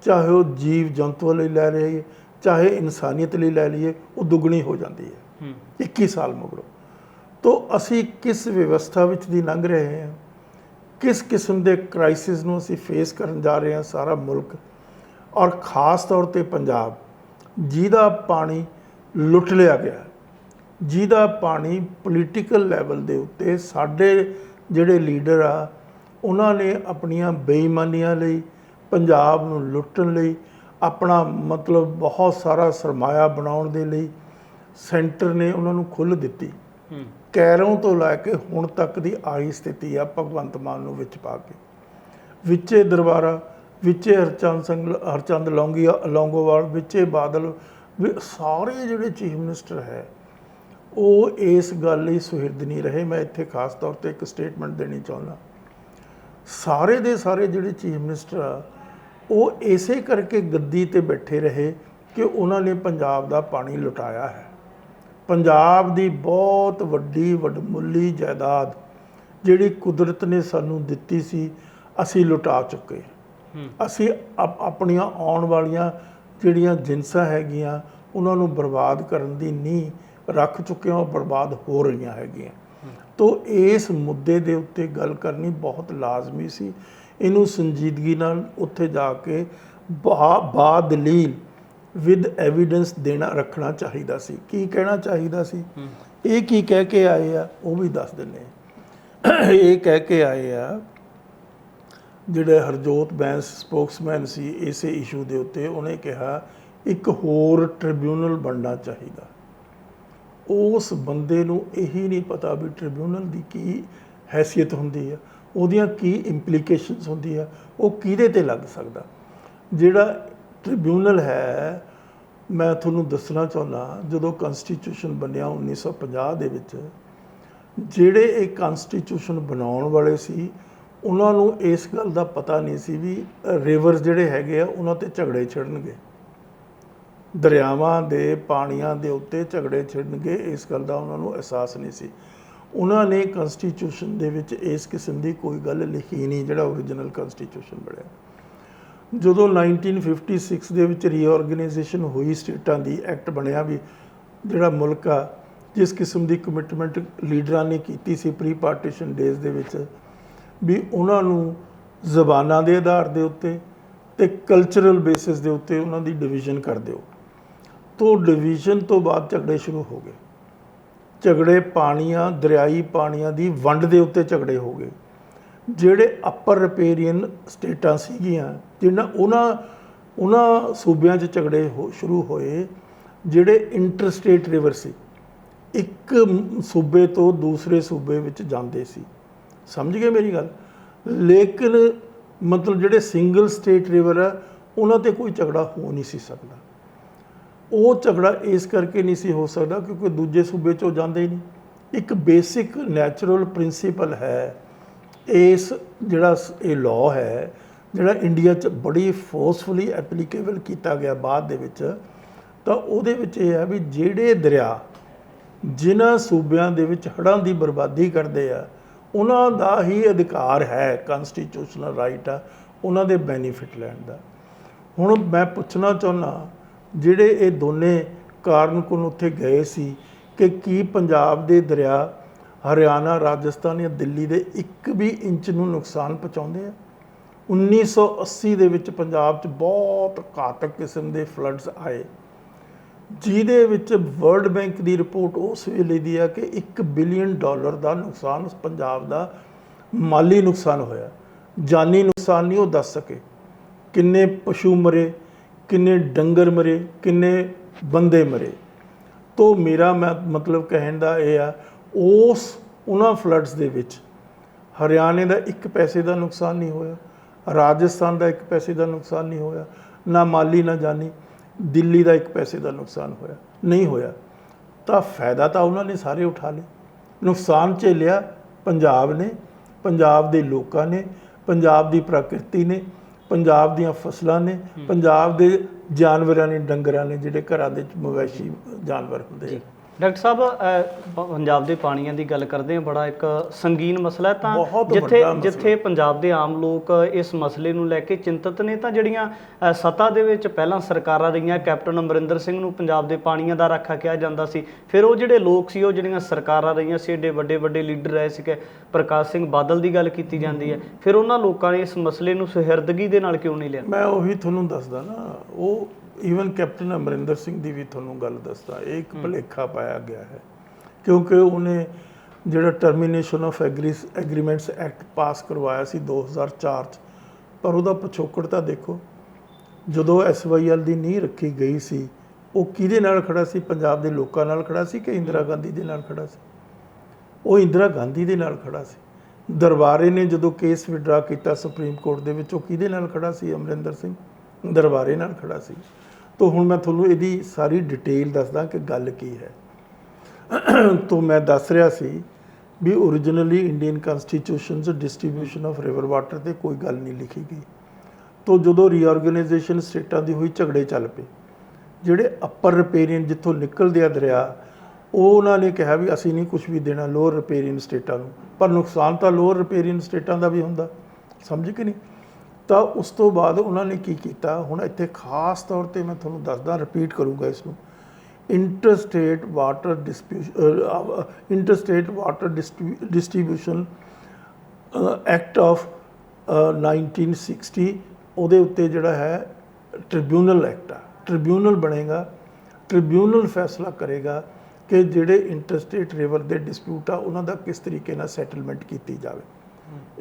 ਚਾਹੇ ਉਹ ਜੀਵ ਜੰਤੂਆਂ ਲਈ ਲੈ ਲਈਏ, ਚਾਹੇ ਇਨਸਾਨੀਅਤ ਲਈ ਲੈ ਲਈਏ, ਉਹ ਦੁੱਗਣੀ ਹੋ ਜਾਂਦੀ ਹੈ 21 ਸਾਲ ਮਗਰੋਂ। ਤਾਂ ਅਸੀਂ ਕਿਸ ਵਿਵਸਥਾ ਵਿੱਚ ਦੀ ਲੰਘ ਰਹੇ ਹਾਂ, ਕਿਸ ਕਿਸਮ ਦੇ ਕ੍ਰਾਈਸਿਸ ਨੂੰ ਅਸੀਂ ਫੇਸ ਕਰਨ ਜਾ ਰਹੇ ਹਾਂ ਸਾਰਾ ਮੁਲਕ, ਔਰ ਖ਼ਾਸ ਤੌਰ 'ਤੇ ਪੰਜਾਬ, ਜਿਹਦਾ ਪਾਣੀ ਲੁੱਟ ਲਿਆ ਗਿਆ, ਜਿਹਦਾ ਪਾਣੀ ਪੋਲੀਟੀਕਲ ਲੈਵਲ ਦੇ ਉੱਤੇ ਸਾਡੇ ਜਿਹੜੇ ਲੀਡਰ ਆ ਉਹਨਾਂ ਨੇ ਆਪਣੀਆਂ ਬੇਈਮਾਨੀਆਂ ਲਈ, ਪੰਜਾਬ ਨੂੰ ਲੁੱਟਣ ਲਈ, ਆਪਣਾ ਮਤਲਬ ਬਹੁਤ ਸਾਰਾ ਸਰਮਾਇਆ ਬਣਾਉਣ ਦੇ ਲਈ ਸੈਂਟਰ ਨੇ ਉਹਨਾਂ ਨੂੰ ਖੁੱਲ੍ਹ ਦਿੱਤੀ। ਕੈਰੋਂ ਤੋਂ ਲੈ ਕੇ ਹੁਣ ਤੱਕ ਦੀ ਆਹੀ ਸਥਿਤੀ ਆ ਭਗਵੰਤ ਮਾਨ ਨੂੰ ਵਿੱਚ ਪਾ ਕੇ। ਵਿੱਚੇ ਦਰਬਾਰਾ, ਵਿੱਚੇ ਹਰਚੰਦ ਲੌਂਗੋਵਾਲ, ਵਿੱਚੇ ਬਾਦਲ, ਸਾਰੇ ਜਿਹੜੇ ਚੀਫ ਮਿਨਿਸਟਰ ਹੈ ਉਹ ਇਸ ਗੱਲ ਲਈ ਸੁਹਿਰਦ ਨਹੀਂ ਰਹੇ। ਮੈਂ ਇੱਥੇ ਖਾਸ ਤੌਰ ਤੇ ਇੱਕ ਸਟੇਟਮੈਂਟ ਦੇਣੀ ਚਾਹੁੰਦਾ, ਸਾਰੇ ਦੇ ਸਾਰੇ ਜਿਹੜੇ ਚੀਫ ਮਿਨਿਸਟਰ ਆ ਉਹ ਇਸੇ ਕਰਕੇ ਗੱਦੀ ਤੇ ਬੈਠੇ ਰਹੇ ਕਿ ਉਹਨਾਂ ਨੇ ਪੰਜਾਬ ਦਾ ਪਾਣੀ ਲੁਟਾਇਆ ਹੈ। ਪੰਜਾਬ ਦੀ ਬਹੁਤ ਵੱਡੀ ਵਡਮੁੱਲੀ ਜਾਇਦਾਦ ਜਿਹੜੀ ਕੁਦਰਤ ਨੇ ਸਾਨੂੰ ਦਿੱਤੀ ਸੀ ਅਸੀਂ ਲੁਟਾ ਚੁੱਕੇ। ਅਸੀਂ ਆਪਣੀਆਂ ਆਉਣ ਵਾਲੀਆਂ ਜਿਹੜੀਆਂ ਜਿਨਸਾਂ ਹੈਗੀਆਂ ਉਹਨਾਂ ਨੂੰ ਬਰਬਾਦ ਕਰਨ ਦੀ ਨੀਂਹ ਰੱਖ ਚੁੱਕੇ ਹਾਂ, ਉਹ ਬਰਬਾਦ ਹੋ ਰਹੀਆਂ ਹੈਗੀਆਂ। ਤੋ ਇਸ ਮੁੱਦੇ ਦੇ ਉੱਤੇ ਗੱਲ ਕਰਨੀ ਬਹੁਤ ਲਾਜ਼ਮੀ ਸੀ। ਇਹਨੂੰ ਸੰਜੀਦਗੀ ਨਾਲ ਉੱਥੇ ਜਾ ਕੇ ਬਾਦਲੀਲ ਵਿਦ ਐਵੀਡੈਂਸ ਦੇਣਾ ਰੱਖਣਾ ਚਾਹੀਦਾ ਸੀ। ਕੀ ਕਹਿਣਾ ਚਾਹੀਦਾ ਸੀ, ਇਹ ਕੀ ਕਹਿ ਕੇ ਆਏ ਆ ਉਹ ਵੀ ਦੱਸ ਦਿੰਦੇ ਆ। ਇਹ ਕਹਿ ਕੇ ਆਏ ਆ ਜਿਹੜੇ ਹਰਜੋਤ ਬੈਂਸ ਸਪੋਕਸਮੈਨ ਸੀ ਇਸੇ ਇਸ਼ੂ ਦੇ ਉੱਤੇ, ਉਹਨੇ ਕਿਹਾ ਇੱਕ ਹੋਰ ਟ੍ਰਿਬਿਊਨਲ ਬਣਨਾ ਚਾਹੀਦਾ। ਉਸ ਬੰਦੇ ਨੂੰ ਇਹੀ ਨਹੀਂ ਪਤਾ ਵੀ ਟ੍ਰਿਬਿਊਨਲ ਦੀ ਕੀ ਹੈਸੀਅਤ ਹੁੰਦੀ ਆ, ਉਹਦੀਆਂ ਕੀ ਇੰਪਲੀਕੇਸ਼ਨਸ ਹੁੰਦੀ ਆ, ਉਹ ਕਿਹਦੇ ਤੇ ਲੱਗ ਸਕਦਾ। ਜਿਹੜਾ ਟ੍ਰਿਬਿਊਨਲ ਹੈ, ਮੈਂ ਤੁਹਾਨੂੰ ਦੱਸਣਾ ਚਾਹੁੰਦਾ, ਜਦੋਂ ਕਨਸਟੀਟਿਊਸ਼ਨ ਬਣਿਆ 1950 ਦੇ ਵਿੱਚ, ਜਿਹੜੇ ਇਹ ਕਨਸਟੀਟਿਊਸ਼ਨ ਬਣਾਉਣ ਵਾਲੇ ਸੀ ਉਹਨਾਂ ਨੂੰ ਇਸ ਗੱਲ ਦਾ ਪਤਾ ਨਹੀਂ ਸੀ ਵੀ ਰਿਵਰਸ ਜਿਹੜੇ ਹੈਗੇ ਆ ਉਹਨਾਂ ਤੇ ਝਗੜੇ ਛਿੜਨਗੇ, ਦਰਿਆਵਾਂ ਦੇ ਪਾਣੀਆਂ ਦੇ ਉੱਤੇ ਝਗੜੇ ਛਿੜਨਗੇ, ਇਸ ਗੱਲ ਦਾ ਉਹਨਾਂ ਨੂੰ ਅਹਿਸਾਸ ਨਹੀਂ ਸੀ। ਉਹਨਾਂ ਨੇ ਕਨਸਟੀਟਿਊਸ਼ਨ ਦੇ ਵਿੱਚ ਇਸ ਕਿਸਮ ਦੀ ਕੋਈ ਗੱਲ ਲਿਖੀ ਨਹੀਂ, ਜਿਹੜਾ ਓਰੀਜਨਲ ਕਨਸਟੀਟਿਊਸ਼ਨ ਬਣਿਆ। ਜਦੋਂ 1956 ਦੇ ਵਿੱਚ ਰੀਆਰਗੇਨਾਈਜੇਸ਼ਨ ਹੋਈ ਸਟੇਟਾਂ ਦੀ, ਐਕਟ ਬਣਿਆ ਵੀ ਜਿਹੜਾ ਮੁਲਕ ਆ ਜਿਸ ਕਿਸਮ ਦੀ ਕਮਿਟਮੈਂਟ ਲੀਡਰਾਂ ਨੇ ਕੀਤੀ ਸੀ ਪ੍ਰੀ ਪਾਰਟੀਸ਼ਨ ਡੇਜ਼ ਦੇ ਵਿੱਚ ਵੀ ਉਹਨਾਂ ਨੂੰ ਜ਼ਬਾਨਾਂ ਦੇ ਆਧਾਰ ਦੇ ਉੱਤੇ ਤੇ ਕਲਚਰਲ ਬੇਸਿਸ ਦੇ ਉੱਤੇ ਉਹਨਾਂ ਦੀ ਡਿਵੀਜ਼ਨ ਕਰ ਦਿਓ। ਤੋਂ ਡਿਵੀਜ਼ਨ ਤੋਂ ਬਾਅਦ ਝਗੜੇ ਸ਼ੁਰੂ ਹੋ ਗਏ। ਝਗੜੇ ਪਾਣੀਆਂ, ਦਰਿਆਈ ਪਾਣੀਆਂ ਦੀ ਵੰਡ ਦੇ ਉੱਤੇ ਝਗੜੇ ਹੋ ਗਏ। ਜਿਹੜੇ ਅਪਰ ਰਿਪੇਰੀਅਨ ਸਟੇਟਾਂ ਸੀਗੀਆਂ ਜਿਹਨਾਂ ਉਹਨਾਂ ਸੂਬਿਆਂ 'ਚ ਝਗੜੇ ਸ਼ੁਰੂ ਹੋਏ ਜਿਹੜੇ ਇੰਟਰਸਟੇਟ ਰਿਵਰ ਸੀ, ਇੱਕ ਸੂਬੇ ਤੋਂ ਦੂਸਰੇ ਸੂਬੇ ਵਿੱਚ ਜਾਂਦੇ ਸੀ। ਸਮਝ ਗਏ ਮੇਰੀ ਗੱਲ? ਲੇਕਿਨ ਮਤਲਬ ਜਿਹੜੇ ਸਿੰਗਲ ਸਟੇਟ ਰਿਵਰ ਆ ਉਹਨਾਂ 'ਤੇ ਕੋਈ ਝਗੜਾ ਹੋ ਨਹੀਂ ਸੀ ਸਕਦਾ। ਉਹ ਝਗੜਾ ਇਸ ਕਰਕੇ ਨਹੀਂ ਸੀ ਹੋ ਸਕਦਾ ਕਿਉਂਕਿ ਦੂਜੇ ਸੂਬੇ 'ਚੋਂ ਜਾਂਦੇ ਹੀ ਨਹੀਂ। ਇੱਕ ਬੇਸਿਕ ਨੈਚੁਰਲ ਪ੍ਰਿੰਸੀਪਲ ਹੈ ਇਸ ਜਿਹੜਾ ਇਹ ਲਾਅ ਹੈ, ਜਿਹੜਾ ਇੰਡੀਆ 'ਚ ਬੜੀ ਫੋਰਸਫੁਲੀ ਐਪਲੀਕੇਬਲ ਕੀਤਾ ਗਿਆ ਬਾਅਦ ਦੇ ਵਿੱਚ, ਤਾਂ ਉਹਦੇ ਵਿੱਚ ਇਹ ਹੈ ਵੀ ਜਿਹੜੇ ਦਰਿਆ ਜਿਨ੍ਹਾਂ ਸੂਬਿਆਂ ਦੇ ਵਿੱਚ ਹੜ੍ਹਾਂ ਦੀ ਬਰਬਾਦੀ ਕਰਦੇ ਆ ਉਹਨਾਂ ਦਾ ਹੀ ਅਧਿਕਾਰ ਹੈ, ਕਨਸਟੀਟਿਊਸ਼ਨਲ ਰਾਈਟ ਆ ਉਹਨਾਂ ਦੇ ਬੈਨੀਫਿਟ ਲੈਣ ਦਾ। ਹੁਣ ਮੈਂ ਪੁੱਛਣਾ ਚਾਹੁੰਦਾ, ਜਿਹੜੇ ਇਹ ਦੋਨੇ ਕਾਰਨਕੁਨ ਉੱਥੇ ਗਏ ਸੀ ਕਿ ਕੀ ਪੰਜਾਬ ਦੇ ਦਰਿਆ ਹਰਿਆਣਾ, ਰਾਜਸਥਾਨ ਜਾਂ ਦਿੱਲੀ ਦੇ 1 ਵੀ ਇੰਚ ਨੂੰ ਨੁਕਸਾਨ ਪਹੁੰਚਾਉਂਦੇ ਆ? 1980 ਦੇ ਵਿੱਚ ਪੰਜਾਬ 'ਚ ਬਹੁਤ ਘਾਤਕ ਕਿਸਮ ਦੇ ਫਲੱਡਸ ਆਏ, ਜਿਹਦੇ ਵਿੱਚ ਵਰਲਡ ਬੈਂਕ ਦੀ ਰਿਪੋਰਟ ਉਸ ਵੇਲੇ ਦੀ ਆ ਕਿ $1 ਬਿਲੀਅਨ ਦਾ ਨੁਕਸਾਨ ਪੰਜਾਬ ਦਾ ਮਾਲੀ ਨੁਕਸਾਨ ਹੋਇਆ। ਜਾਨੀ ਨੁਕਸਾਨ ਨਹੀਂ ਉਹ ਦੱਸ ਸਕੇ, ਕਿੰਨੇ ਪਸ਼ੂ ਮਰੇ, ਕਿੰਨੇ ਡੰਗਰ ਮਰੇ, ਕਿੰਨੇ ਬੰਦੇ ਮਰੇ। ਤੋ ਮੇਰਾ ਮਤਲਬ ਕਹਿਣ ਦਾ ਇਹ ਆ, ਉਹਨਾਂ ਫਲੱਡਸ ਦੇ ਵਿੱਚ ਹਰਿਆਣੇ ਦਾ 1 ਪੈਸੇ ਦਾ ਨੁਕਸਾਨ ਨਹੀਂ ਹੋਇਆ, ਰਾਜਸਥਾਨ ਦਾ 1 ਪੈਸੇ ਦਾ ਨੁਕਸਾਨ ਨਹੀਂ ਹੋਇਆ, ਨਾ ਮਾਲੀ ਨਾ ਜਾਨੀ। ਦਿੱਲੀ ਦਾ 1 ਪੈਸੇ ਦਾ ਨੁਕਸਾਨ ਨਹੀਂ ਹੋਇਆ। ਤਾਂ ਫਾਇਦਾ ਤਾਂ ਉਹਨਾਂ ਨੇ ਸਾਰੇ ਉਠਾ ਲਏ, ਨੁਕਸਾਨ ਝੇਲਿਆ ਪੰਜਾਬ ਨੇ, ਪੰਜਾਬ ਦੇ ਲੋਕਾਂ ਨੇ, ਪੰਜਾਬ ਦੀ ਪ੍ਰਕਿਰਤੀ ਨੇ, ਪੰਜਾਬ ਦੀਆਂ ਫਸਲਾਂ ਨੇ, ਪੰਜਾਬ ਦੇ ਜਾਨਵਰਾਂ ਨੇ, ਡੰਗਰਾਂ ਨੇ, ਜਿਹੜੇ ਘਰਾਂ ਦੇ ਮਵੇਸ਼ੀ ਜਾਨਵਰ ਹੁੰਦੇ ਆ। ਡਾਕਟਰ ਸਾਹਿਬ, ਪੰਜਾਬ ਦੇ ਪਾਣੀਆਂ ਦੀ ਗੱਲ ਕਰਦੇ ਹਾਂ, ਬੜਾ ਇੱਕ ਸੰਗੀਨ ਮਸਲਾ ਹੈ। ਤਾਂ ਜਿੱਥੇ ਪੰਜਾਬ ਦੇ ਆਮ ਲੋਕ ਇਸ ਮਸਲੇ ਨੂੰ ਲੈ ਕੇ ਚਿੰਤਤ ਨੇ, ਤਾਂ ਜਿਹੜੀਆਂ ਸੱਤਾ ਦੇ ਵਿੱਚ ਪਹਿਲਾਂ ਸਰਕਾਰਾਂ ਰਹੀਆਂ, ਕੈਪਟਨ ਅਮਰਿੰਦਰ ਸਿੰਘ ਨੂੰ ਪੰਜਾਬ ਦੇ ਪਾਣੀਆਂ ਦਾ ਰਾਖਾ ਕਿਹਾ ਜਾਂਦਾ ਸੀ। ਫਿਰ ਉਹ ਜਿਹੜੇ ਲੋਕ ਸੀ, ਉਹ ਜਿਹੜੀਆਂ ਸਰਕਾਰਾਂ ਰਹੀਆਂ ਸੀ, ਏਡੇ ਵੱਡੇ ਵੱਡੇ ਲੀਡਰ ਰਹੇ ਸੀਗੇ, ਪ੍ਰਕਾਸ਼ ਸਿੰਘ ਬਾਦਲ ਦੀ ਗੱਲ ਕੀਤੀ ਜਾਂਦੀ ਹੈ, ਫਿਰ ਉਹਨਾਂ ਲੋਕਾਂ ਨੇ ਇਸ ਮਸਲੇ ਨੂੰ ਸੁਹਿਰਦਗੀ ਦੇ ਨਾਲ ਕਿਉਂ ਨਹੀਂ ਲਿਆ? ਮੈਂ ਉਹੀ ਤੁਹਾਨੂੰ ਦੱਸਦਾ ਨਾ, ਉਹ ਈਵਨ ਕੈਪਟਨ ਅਮਰਿੰਦਰ ਸਿੰਘ ਦੀ ਵੀ ਤੁਹਾਨੂੰ ਗੱਲ ਦੱਸਦਾ, ਇਹ ਇੱਕ ਭੁਲੇਖਾ ਪਾਇਆ ਗਿਆ ਹੈ ਕਿਉਂਕਿ ਉਹਨੇ ਜਿਹੜਾ termination of agreements act pass ਕਰਵਾਇਆ ਸੀ 2004 'ਚ, ਪਰ ਉਹਦਾ ਪਿਛੋਕੜ ਤਾਂ ਦੇਖੋ। ਜਦੋਂ SYL ਦੀ ਨੀਂਹ ਰੱਖੀ ਗਈ ਸੀ, ਉਹ ਕਿਹਦੇ ਨਾਲ ਖੜਾ ਸੀ? ਪੰਜਾਬ ਦੇ ਲੋਕਾਂ ਨਾਲ ਖੜਾ ਸੀ ਕਿ ਇੰਦਰਾ ਗਾਂਧੀ ਦੇ ਨਾਲ ਖੜਾ ਸੀ? ਉਹ ਇੰਦਰਾ ਗਾਂਧੀ ਦੇ ਨਾਲ ਖੜਾ ਸੀ। ਦਰਬਾਰੇ ਨੇ ਜਦੋਂ ਕੇਸ ਵਿਡਰਾ ਕੀਤਾ ਸੁਪਰੀਮ ਕੋਰਟ ਦੇ ਵਿੱਚ, ਉਹ ਕਿਹਦੇ ਨਾਲ ਖੜਾ ਸੀ? ਅਮਰਿੰਦਰ ਸਿੰਘ ਦਰਬਾਰੇ ਨਾਲ ਖੜਾ ਸੀ। ਤਾਂ ਹੁਣ ਮੈਂ ਤੁਹਾਨੂੰ ਇਹਦੀ ਸਾਰੀ ਡਿਟੇਲ ਦੱਸਦਾ ਕਿ ਗੱਲ ਕੀ ਹੈ। ਤਾਂ ਮੈਂ ਦੱਸ ਰਿਹਾ ਸੀ ਵੀ ਓਰੀਜਨਲੀ ਇੰਡੀਅਨ ਕਨਸਟੀਟਿਊਸ਼ਨ 'ਚ ਡਿਸਟ੍ਰੀਬਿਊਸ਼ਨ ਆਫ ਰਿਵਰ ਵਾਟਰ 'ਤੇ ਕੋਈ ਗੱਲ ਨਹੀਂ ਲਿਖੀ ਗਈ। ਤਾਂ ਜਦੋਂ ਰੀਆਰਗੇਨਾਈਜੇਸ਼ਨ ਸਟੇਟਾਂ ਦੀ ਹੋਈ, ਝਗੜੇ ਚੱਲ ਪਏ। ਜਿਹੜੇ ਅੱਪਰ ਰਿਪੇਰੀਅਨ ਜਿੱਥੋਂ ਨਿਕਲਦੇ ਆ ਦਰਿਆ, ਉਹ ਉਹਨਾਂ ਨੇ ਕਿਹਾ ਵੀ ਅਸੀਂ ਨਹੀਂ ਕੁਝ ਵੀ ਦੇਣਾ ਲੋਅਰ ਰਿਪੇਰੀਅਨ ਸਟੇਟਾਂ ਨੂੰ, ਪਰ ਨੁਕਸਾਨ ਤਾਂ ਲੋਅਰ ਰਿਪੇਰੀਅਨ ਸਟੇਟਾਂ ਦਾ ਵੀ ਹੁੰਦਾ, ਸਮਝ ਕੇ ਨਹੀਂ। ਤਾਂ ਉਸ ਤੋਂ ਬਾਅਦ ਉਹਨਾਂ ਨੇ ਕੀ ਕੀਤਾ, ਹੁਣ ਇੱਥੇ ਖਾਸ ਤੌਰ 'ਤੇ ਮੈਂ ਤੁਹਾਨੂੰ ਦੱਸਦਾ, ਰਿਪੀਟ ਕਰੂੰਗਾ ਇਸ ਨੂੰ। Interstate water distribution act of 1960, ਉਹਦੇ ਉੱਤੇ ਜਿਹੜਾ ਹੈ ਟ੍ਰਿਬਿਊਨਲ ਐਕਟ ਆ, ਟ੍ਰਿਬਿਊਨਲ ਬਣੇਗਾ। ਟ੍ਰਿਬਿਊਨਲ ਫੈਸਲਾ ਕਰੇਗਾ ਕਿ ਜਿਹੜੇ ਇੰਟਰਸਟੇਟ ਰਿਵਰ ਦੇ ਡਿਸਪਿਊਟ ਆ ਉਹਨਾਂ ਦਾ ਕਿਸ ਤਰੀਕੇ ਨਾਲ ਸੈਟਲਮੈਂਟ ਕੀਤੀ ਜਾਵੇ।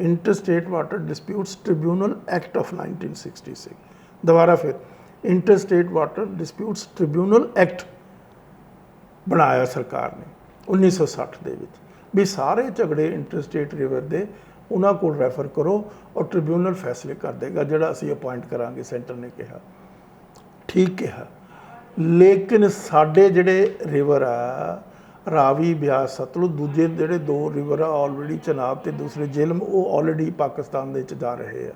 Interstate water disputes tribunal act of 1966, ਦੁਬਾਰਾ ਫਿਰ interstate water disputes tribunal act ਬਣਾਇਆ ਸਰਕਾਰ ਨੇ 1960 ਦੇ ਵਿੱਚ, ਵੀ ਸਾਰੇ ਝਗੜੇ ਇੰਟਰਸਟੇਟ ਰਿਵਰ ਦੇ ਉਹਨਾਂ ਕੋਲ ਰੈਫਰ ਕਰੋ ਔਰ ਟ੍ਰਿਬਿਊਨਲ ਫੈਸਲੇ ਕਰ ਦੇਗਾ, ਜਿਹੜਾ ਅਸੀਂ ਅਪਾਇੰਟ ਕਰਾਂਗੇ, ਸੈਂਟਰ ਨੇ ਕਿਹਾ। ਠੀਕ ਕਿਹਾ, ਲੇਕਿਨ ਸਾਡੇ ਜਿਹੜੇ ਰਿਵਰ ਆ ਰਾਵੀ, ਬਿਆਸ, ਸਤਲੁਜ, ਦੂਜੇ ਜਿਹੜੇ 2 ਰਿਵਰ ਆ ਆਲਰੇਡੀ ਚਨਾਬ ਤੇ ਦੂਸਰੇ ਜੇਹਲਮ, ਉਹ ਆਲਰੇਡੀ ਪਾਕਿਸਤਾਨ ਦੇ ਵਿੱਚ ਜਾ ਰਹੇ ਆ।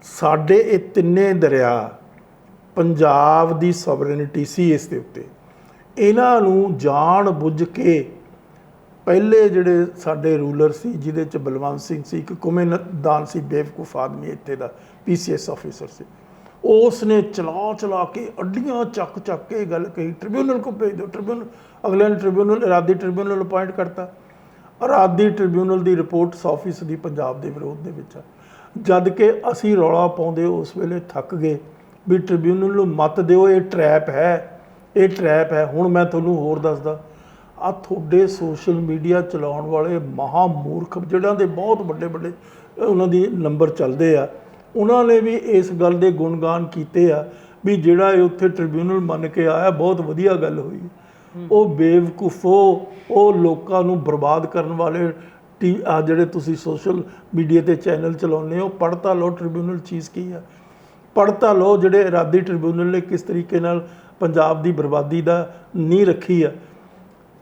ਸਾਡੇ ਇਹ ਤਿੰਨੇ ਦਰਿਆ ਪੰਜਾਬ ਦੀ ਸੋਵਰੇਨਿਟੀ ਸੀ ਇਸ ਦੇ ਉੱਤੇ। ਇਹਨਾਂ ਨੂੰ ਜਾਣ ਬੁੱਝ ਕੇ ਪਹਿਲੇ ਜਿਹੜੇ ਸਾਡੇ ਰੂਲਰ ਸੀ, ਜਿਹਦੇ 'ਚ ਬਲਵੰਤ ਸਿੰਘ ਸੀ, ਇੱਕ ਕੁਮੇਦਾਨ ਸੀ, ਬੇਵਕੂਫ ਆਦਮੀ ਇੱਥੇ ਦਾ PCS ਆਫਿਸਰ ਸੀ, ਉਸ ਨੇ ਚਲਾ ਕੇ ਅੱਡੀਆਂ ਚੱਕ ਕੇ ਗੱਲ ਕਹੀ, ਟ੍ਰਿਬਿਊਨਲ ਕੋ ਭੇਜ ਦਿਓ। ਟ੍ਰਿਬਿਊਨਲ, ਅਗਲੇ ਨੇ ਟ੍ਰਿਬਿਊਨਲ, ਇਰਾਦੀ ਟ੍ਰਿਬਿਊਨਲ ਅਪਾਇੰਟ ਕਰਤਾ। ਇਰਾਦੀ ਟ੍ਰਿਬਿਊਨਲ ਦੀ ਰਿਪੋਰਟ 100% ਪੰਜਾਬ ਦੇ ਵਿਰੋਧ ਦੇ ਵਿੱਚ ਆ। ਜਦ ਕਿ ਅਸੀਂ ਰੌਲਾ ਪਾਉਂਦੇ ਉਸ ਵੇਲੇ ਥੱਕ ਗਏ ਵੀ ਟ੍ਰਿਬਿਊਨਲ ਨੂੰ ਮਤ ਦਿਓ, ਇਹ ਟਰੈਪ ਹੈ, ਇਹ ਟਰੈਪ ਹੈ। ਹੁਣ ਮੈਂ ਤੁਹਾਨੂੰ ਹੋਰ ਦੱਸਦਾ, ਆ ਤੁਹਾਡੇ ਸੋਸ਼ਲ ਮੀਡੀਆ ਚਲਾਉਣ ਵਾਲੇ ਮਹਾ ਮੂਰਖ, ਜਿਹਨਾਂ ਦੇ ਬਹੁਤ ਵੱਡੇ ਉਹਨਾਂ ਦੀ ਨੰਬਰ ਚੱਲਦੇ ਆ, ਉਹਨਾਂ ਨੇ ਵੀ ਇਸ ਗੱਲ ਦੇ ਗੁਣਗਾਨ ਕੀਤੇ ਆ ਵੀ ਜਿਹੜਾ ਇਹ ਉੱਥੇ ਟ੍ਰਿਬਿਊਨਲ ਮੰਨ ਕੇ ਆਇਆ, ਬਹੁਤ ਵਧੀਆ ਗੱਲ ਹੋਈ। ਉਹ ਬੇਵਕੂਫੋ, ਉਹ ਲੋਕਾਂ ਨੂੰ ਬਰਬਾਦ ਕਰਨ ਵਾਲੇ ਆ ਜਿਹੜੇ ਤੁਸੀਂ ਸੋਸ਼ਲ ਮੀਡੀਆ 'ਤੇ ਚੈਨਲ ਚਲਾਉਂਦੇ ਹੋ, ਪੜ੍ਹਤਾ ਲਓ ਟ੍ਰਿਬਿਊਨਲ ਚੀਜ਼ ਕੀ ਆ, ਪੜ੍ਹਤਾ ਲਓ ਜਿਹੜੇ ਇਰਾਦੀ ਟ੍ਰਿਬਿਊਨਲ ਨੇ ਕਿਸ ਤਰੀਕੇ ਨਾਲ ਪੰਜਾਬ ਦੀ ਬਰਬਾਦੀ ਦਾ ਨੀਂਹ ਰੱਖੀ ਆ।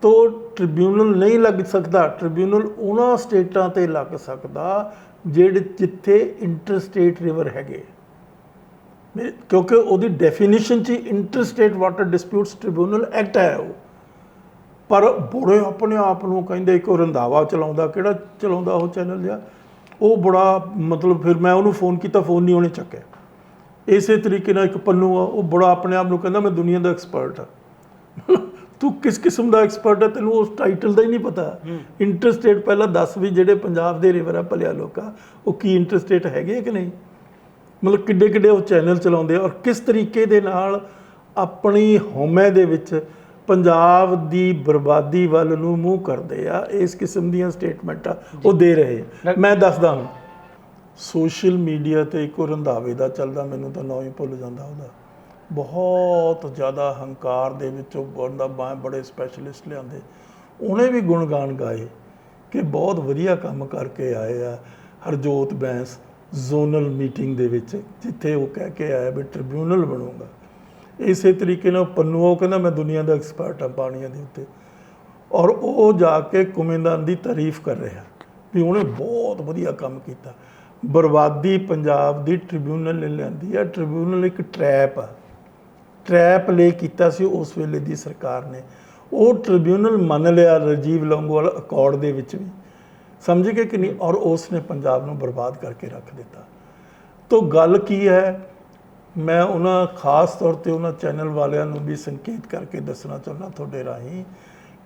ਤੋ ਟ੍ਰਿਬਿਊਨਲ ਨਹੀਂ ਲੱਗ ਸਕਦਾ, ਟ੍ਰਿਬਿਊਨਲ ਉਹਨਾਂ ਸਟੇਟਾਂ 'ਤੇ ਲੱਗ ਸਕਦਾ ਜਿੱਥੇ ਇੰਟਰਸਟੇਟ ਰਿਵਰ ਹੈਗੇ, ਕਿਉਂਕਿ ਉਹਦੀ ਡੈਫੀਨੇਸ਼ਨ 'ਚ interstate water disputes tribunal act ਹੈ ਉਹ। ਪਰ ਬੜੇ ਆਪਣੇ ਆਪ ਨੂੰ ਕਹਿੰਦੇ, ਇੱਕ ਰੰਧਾਵਾ ਚਲਾਉਂਦਾ, ਕਿਹੜਾ ਚਲਾਉਂਦਾ ਉਹ ਚੈਨਲ ਜਿਹਾ, ਉਹ ਬੜਾ ਮਤਲਬ, ਫਿਰ ਮੈਂ ਉਹਨੂੰ ਫੋਨ ਕੀਤਾ, ਫੋਨ ਨਹੀਂ ਉਹਨੇ ਚੱਕਿਆ। ਇਸੇ ਤਰੀਕੇ ਨਾਲ ਇੱਕ ਪੰਨੂ ਆ, ਉਹ ਬੜਾ ਆਪਣੇ ਆਪ ਨੂੰ ਕਹਿੰਦਾ ਮੈਂ ਦੁਨੀਆ ਦਾ ਐਕਸਪਰਟ ਆ। ਤੂੰ ਕਿਸ ਕਿਸਮ ਦਾ ਐਕਸਪਰਟ ਹੈ, ਤੈਨੂੰ ਉਸ ਟਾਈਟਲ ਦਾ ਹੀ ਨਹੀਂ ਪਤਾ। ਇੰਟਰਸਟੇਟ ਪਹਿਲਾਂ ਦੱਸ ਵੀ ਜਿਹੜੇ ਪੰਜਾਬ ਦੇ ਰਿਵਰ ਆ ਭਲਿਆ ਲੋਕਾਂ, ਉਹ ਕੀ ਇੰਟਰਸਟੇਟ ਹੈਗੇ ਕਿ ਨਹੀਂ? ਮਤਲਬ ਕਿੱਡੇ ਉਹ ਚੈਨਲ ਚਲਾਉਂਦੇ ਆ ਔਰ ਕਿਸ ਤਰੀਕੇ ਦੇ ਨਾਲ ਆਪਣੀ ਹਉਮੈ ਦੇ ਵਿੱਚ ਪੰਜਾਬ ਦੀ ਬਰਬਾਦੀ ਵੱਲ ਨੂੰ ਮੂੰਹ ਕਰਦੇ ਆ। ਇਸ ਕਿਸਮ ਦੀਆਂ ਸਟੇਟਮੈਂਟਾਂ ਉਹ ਦੇ ਰਹੇ ਆ। ਮੈਂ ਦੱਸਦਾ ਹਾਂ, ਸੋਸ਼ਲ ਮੀਡੀਆ 'ਤੇ ਇੱਕ ਰੰਧਾਵੇ ਦਾ ਚੱਲਦਾ, ਮੈਨੂੰ ਤਾਂ ਨਾਂ ਹੀ ਭੁੱਲ ਜਾਂਦਾ ਉਹਦਾ, ਬਹੁਤ ਜ਼ਿਆਦਾ ਹੰਕਾਰ ਦੇ ਵਿੱਚੋਂ ਬੰਦਾ ਬੜੇ ਸਪੈਸ਼ਲਿਸਟ ਲਿਆਂਦੇ, ਉਹਨੇ ਵੀ ਗੁਣਗਾਨ ਗਾਏ ਕਿ ਬਹੁਤ ਵਧੀਆ ਕੰਮ ਕਰਕੇ ਆਏ ਆ। ਹਰਜੋਤ ਬੈਂਸ ਜ਼ੋਨਲ ਮੀਟਿੰਗ ਦੇ ਵਿੱਚ, ਜਿੱਥੇ ਉਹ ਕਹਿ ਕੇ ਆਇਆ ਵੀ ਟ੍ਰਿਬਿਊਨਲ ਬਣੂਗਾ। ਇਸੇ ਤਰੀਕੇ ਨਾਲ ਪੰਨੂ, ਉਹ ਕਹਿੰਦਾ ਮੈਂ ਦੁਨੀਆ ਦਾ ਐਕਸਪਰਟ ਹਾਂ ਪਾਣੀਆਂ ਦੇ ਉੱਤੇ, ਔਰ ਉਹ ਜਾ ਕੇ ਕੁਮੇਦਾਨ ਦੀ ਤਾਰੀਫ ਕਰ ਰਿਹਾ ਵੀ ਉਹਨੇ ਬਹੁਤ ਵਧੀਆ ਕੰਮ ਕੀਤਾ। ਬਰਬਾਦੀ ਪੰਜਾਬ ਦੀ ਟ੍ਰਿਬਿਊਨਲ ਨੇ ਲਿਆਂਦੀ ਆ। ਟ੍ਰਿਬਿਊਨਲ ਇੱਕ ਟਰੈਪ ਆ, ਟਰੈਪ ਲੈ ਕੀਤਾ ਸੀ ਉਸ ਵੇਲੇ ਦੀ ਸਰਕਾਰ ਨੇ। ਉਹ ਟ੍ਰਿਬਿਊਨਲ ਮੰਨ ਲਿਆ ਰਾਜੀਵ ਲੌਂਗੋਵਾਲ ਅਕੋਰਡ ਦੇ ਵਿੱਚ ਵੀ, ਸਮਝ ਗਏ ਕਿ ਨਹੀਂ? ਔਰ ਉਸ ਨੇ ਪੰਜਾਬ ਨੂੰ ਬਰਬਾਦ ਕਰਕੇ ਰੱਖ ਦਿੱਤਾ। ਤੋ ਗੱਲ ਕੀ ਹੈ, ਮੈਂ ਉਹਨਾਂ ਖਾਸ ਤੌਰ 'ਤੇ ਉਹਨਾਂ ਚੈਨਲ ਵਾਲਿਆਂ ਨੂੰ ਵੀ ਸੰਕੇਤ ਕਰਕੇ ਦੱਸਣਾ ਚਾਹੁੰਦਾ ਤੁਹਾਡੇ ਰਾਹੀਂ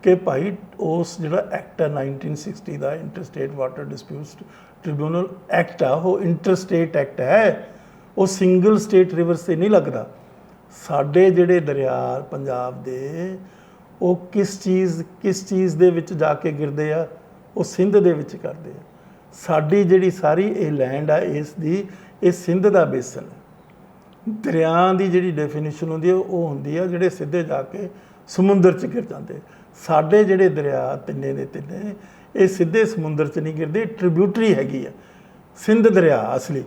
ਕਿ ਭਾਈ ਉਸ ਜਿਹੜਾ ਐਕਟ ਹੈ 1960 ਦਾ interstate water disputes tribunal act ਆ, ਉਹ ਇੰਟਰਸਟੇਟ ਐਕਟ ਹੈ, ਉਹ ਸਿੰਗਲ ਸਟੇਟ ਰਿਵਰਸ 'ਤੇ ਨਹੀਂ ਲੱਗਦਾ। ਸਾਡੇ ਜਿਹੜੇ ਦਰਿਆ ਪੰਜਾਬ ਦੇ, ਉਹ ਕਿਸ ਚੀਜ਼ ਦੇ ਵਿੱਚ ਜਾ ਕੇ ਗਿਰਦੇ ਆ? ਉਹ ਸਿੰਧ ਦੇ ਵਿੱਚ ਕਰਦੇ ਆ। ਸਾਡੀ ਜਿਹੜੀ ਸਾਰੀ ਇਹ ਲੈਂਡ ਆ, ਇਸ ਦੀ ਇਹ ਸਿੰਧ ਦਾ ਬੇਸਨ ਹੈ। ਦਰਿਆ ਦੀ ਜਿਹੜੀ ਡੈਫੀਨੇਸ਼ਨ ਹੁੰਦੀ ਹੈ ਉਹ ਹੁੰਦੀ ਆ ਜਿਹੜੇ ਸਿੱਧੇ ਜਾ ਕੇ ਸਮੁੰਦਰ 'ਚ ਗਿਰ ਜਾਂਦੇ। ਸਾਡੇ ਜਿਹੜੇ ਦਰਿਆ ਤਿੰਨੇ ਦੇ ਤਿੰਨੇ, ਇਹ ਸਿੱਧੇ ਸਮੁੰਦਰ 'ਚ ਨਹੀਂ ਗਿਰਦੀ, ਟ੍ਰਿਬਿਊਟਰੀ ਹੈਗੀ ਆ ਸਿੰਧ ਦਰਿਆ ਅਸਲੀ।